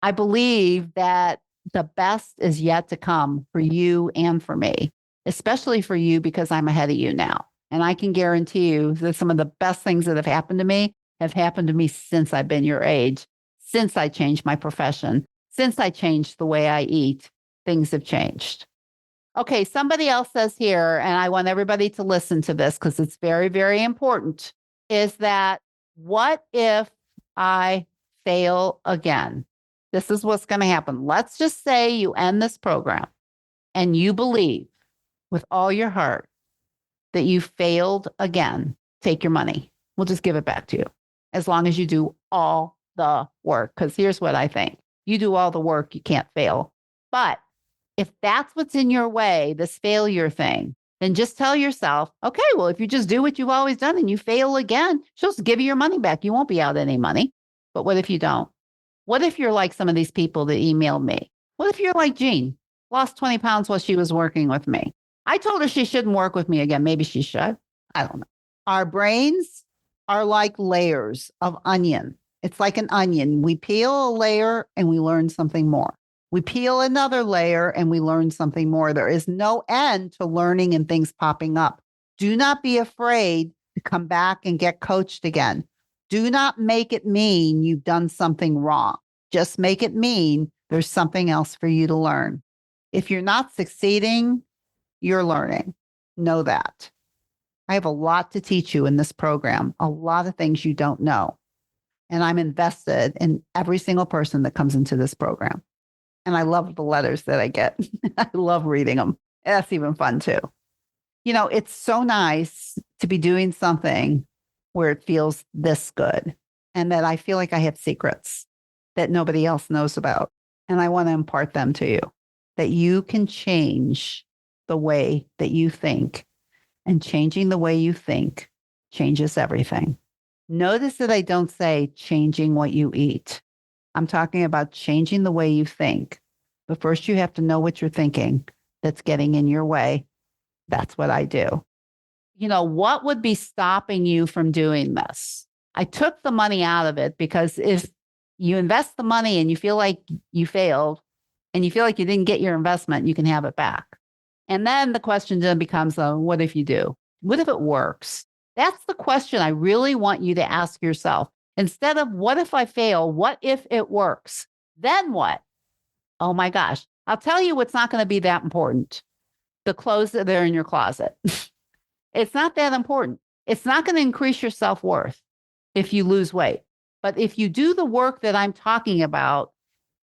[SPEAKER 1] I believe that the best is yet to come for you and for me, especially for you because I'm ahead of you now. And I can guarantee you that some of the best things that have happened to me since I've been your age, since I changed my profession, since I changed the way I eat. Things have changed. Okay, somebody else says here, and I want everybody to listen to this because it's very, very important, is that what if I fail again? This is what's going to happen. Let's just say you end this program and you believe with all your heart that you failed again. Take your money. We'll just give it back to you as long as you do all the work. Because here's what I think. You do all the work, you can't fail. But if that's what's in your way, this failure thing, then just tell yourself, okay, well, if you just do what you've always done and you fail again, she'll just give you your money back. You won't be out any money. But what if you don't? What if you're like some of these people that emailed me? What if you're like Jean, lost 20 pounds while she was working with me? I told her she shouldn't work with me again. Maybe she should. I don't know. Our brains are like layers of onion. It's like an onion. We peel a layer and we learn something more. We peel another layer and we learn something more. There is no end to learning and things popping up. Do not be afraid to come back and get coached again. Do not make it mean you've done something wrong. Just make it mean there's something else for you to learn. If you're not succeeding, you're learning. Know that. I have a lot to teach you in this program, a lot of things you don't know. And I'm invested in every single person that comes into this program. And I love the letters that I get. I love reading them. That's even fun too. It's so nice to be doing something where it feels this good and that I feel like I have secrets that nobody else knows about. And I want to impart them to you, that you can change the way that you think. And changing the way you think changes everything. Notice that I don't say changing what you eat. I'm talking about changing the way you think. But first, you have to know what you're thinking that's getting in your way. That's what I do. What would be stopping you from doing this? I took the money out of it because if you invest the money and you feel like you failed and you feel like you didn't get your investment, you can have it back. And then the question then becomes, what if you do? What if it works? That's the question I really want you to ask yourself. Instead of what if I fail? What if it works? Then what? Oh my gosh. I'll tell you what's not going to be that important. The clothes that are in your closet. It's not that important. It's not going to increase your self-worth if you lose weight. But if you do the work that I'm talking about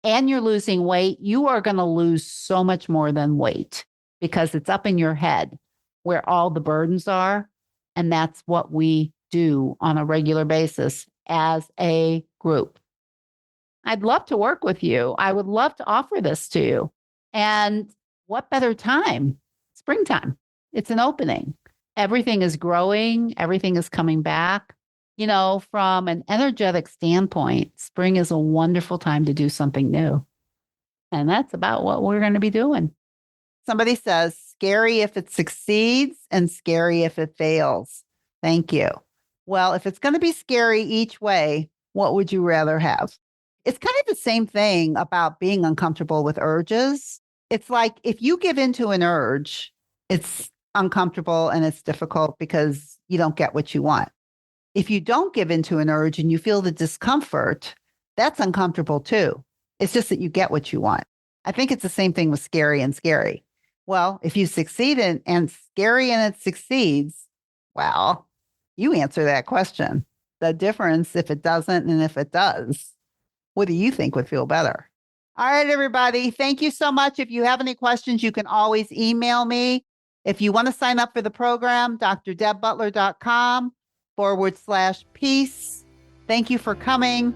[SPEAKER 1] and you're losing weight, you are going to lose so much more than weight because it's up in your head where all the burdens are. And that's what we do on a regular basis as a group. I'd love to work with you. I would love to offer this to you. And what better time? Springtime. It's an opening. Everything is growing. Everything is coming back. From an energetic standpoint, spring is a wonderful time to do something new. And that's about what we're going to be doing. Somebody says, scary if it succeeds and scary if it fails. Thank you. Well, if it's going to be scary each way, what would you rather have? It's kind of the same thing about being uncomfortable with urges. It's like if you give into an urge, it's uncomfortable and it's difficult because you don't get what you want. If you don't give into an urge and you feel the discomfort, that's uncomfortable too. It's just that you get what you want. I think it's the same thing with scary and scary. Well, if you succeed and scary and it succeeds, well, you answer that question. The difference if it doesn't and if it does. What do you think would feel better? All right, everybody. Thank you so much. If you have any questions, you can always email me. If you want to sign up for the program, drdebbutler.com/peace. Thank you for coming.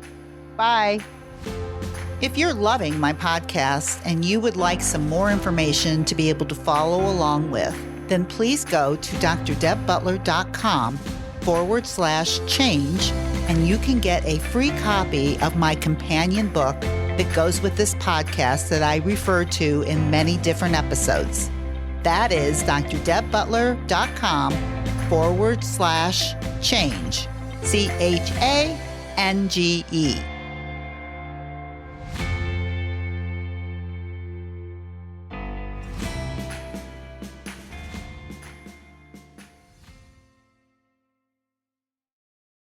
[SPEAKER 1] Bye. If you're loving my podcast and you would like some more information to be able to follow along with, then please go to drdebbutler.com/change and you can get a free copy of my companion book that goes with this podcast that I refer to in many different episodes. That is drdebbutler.com/change. CHANGE.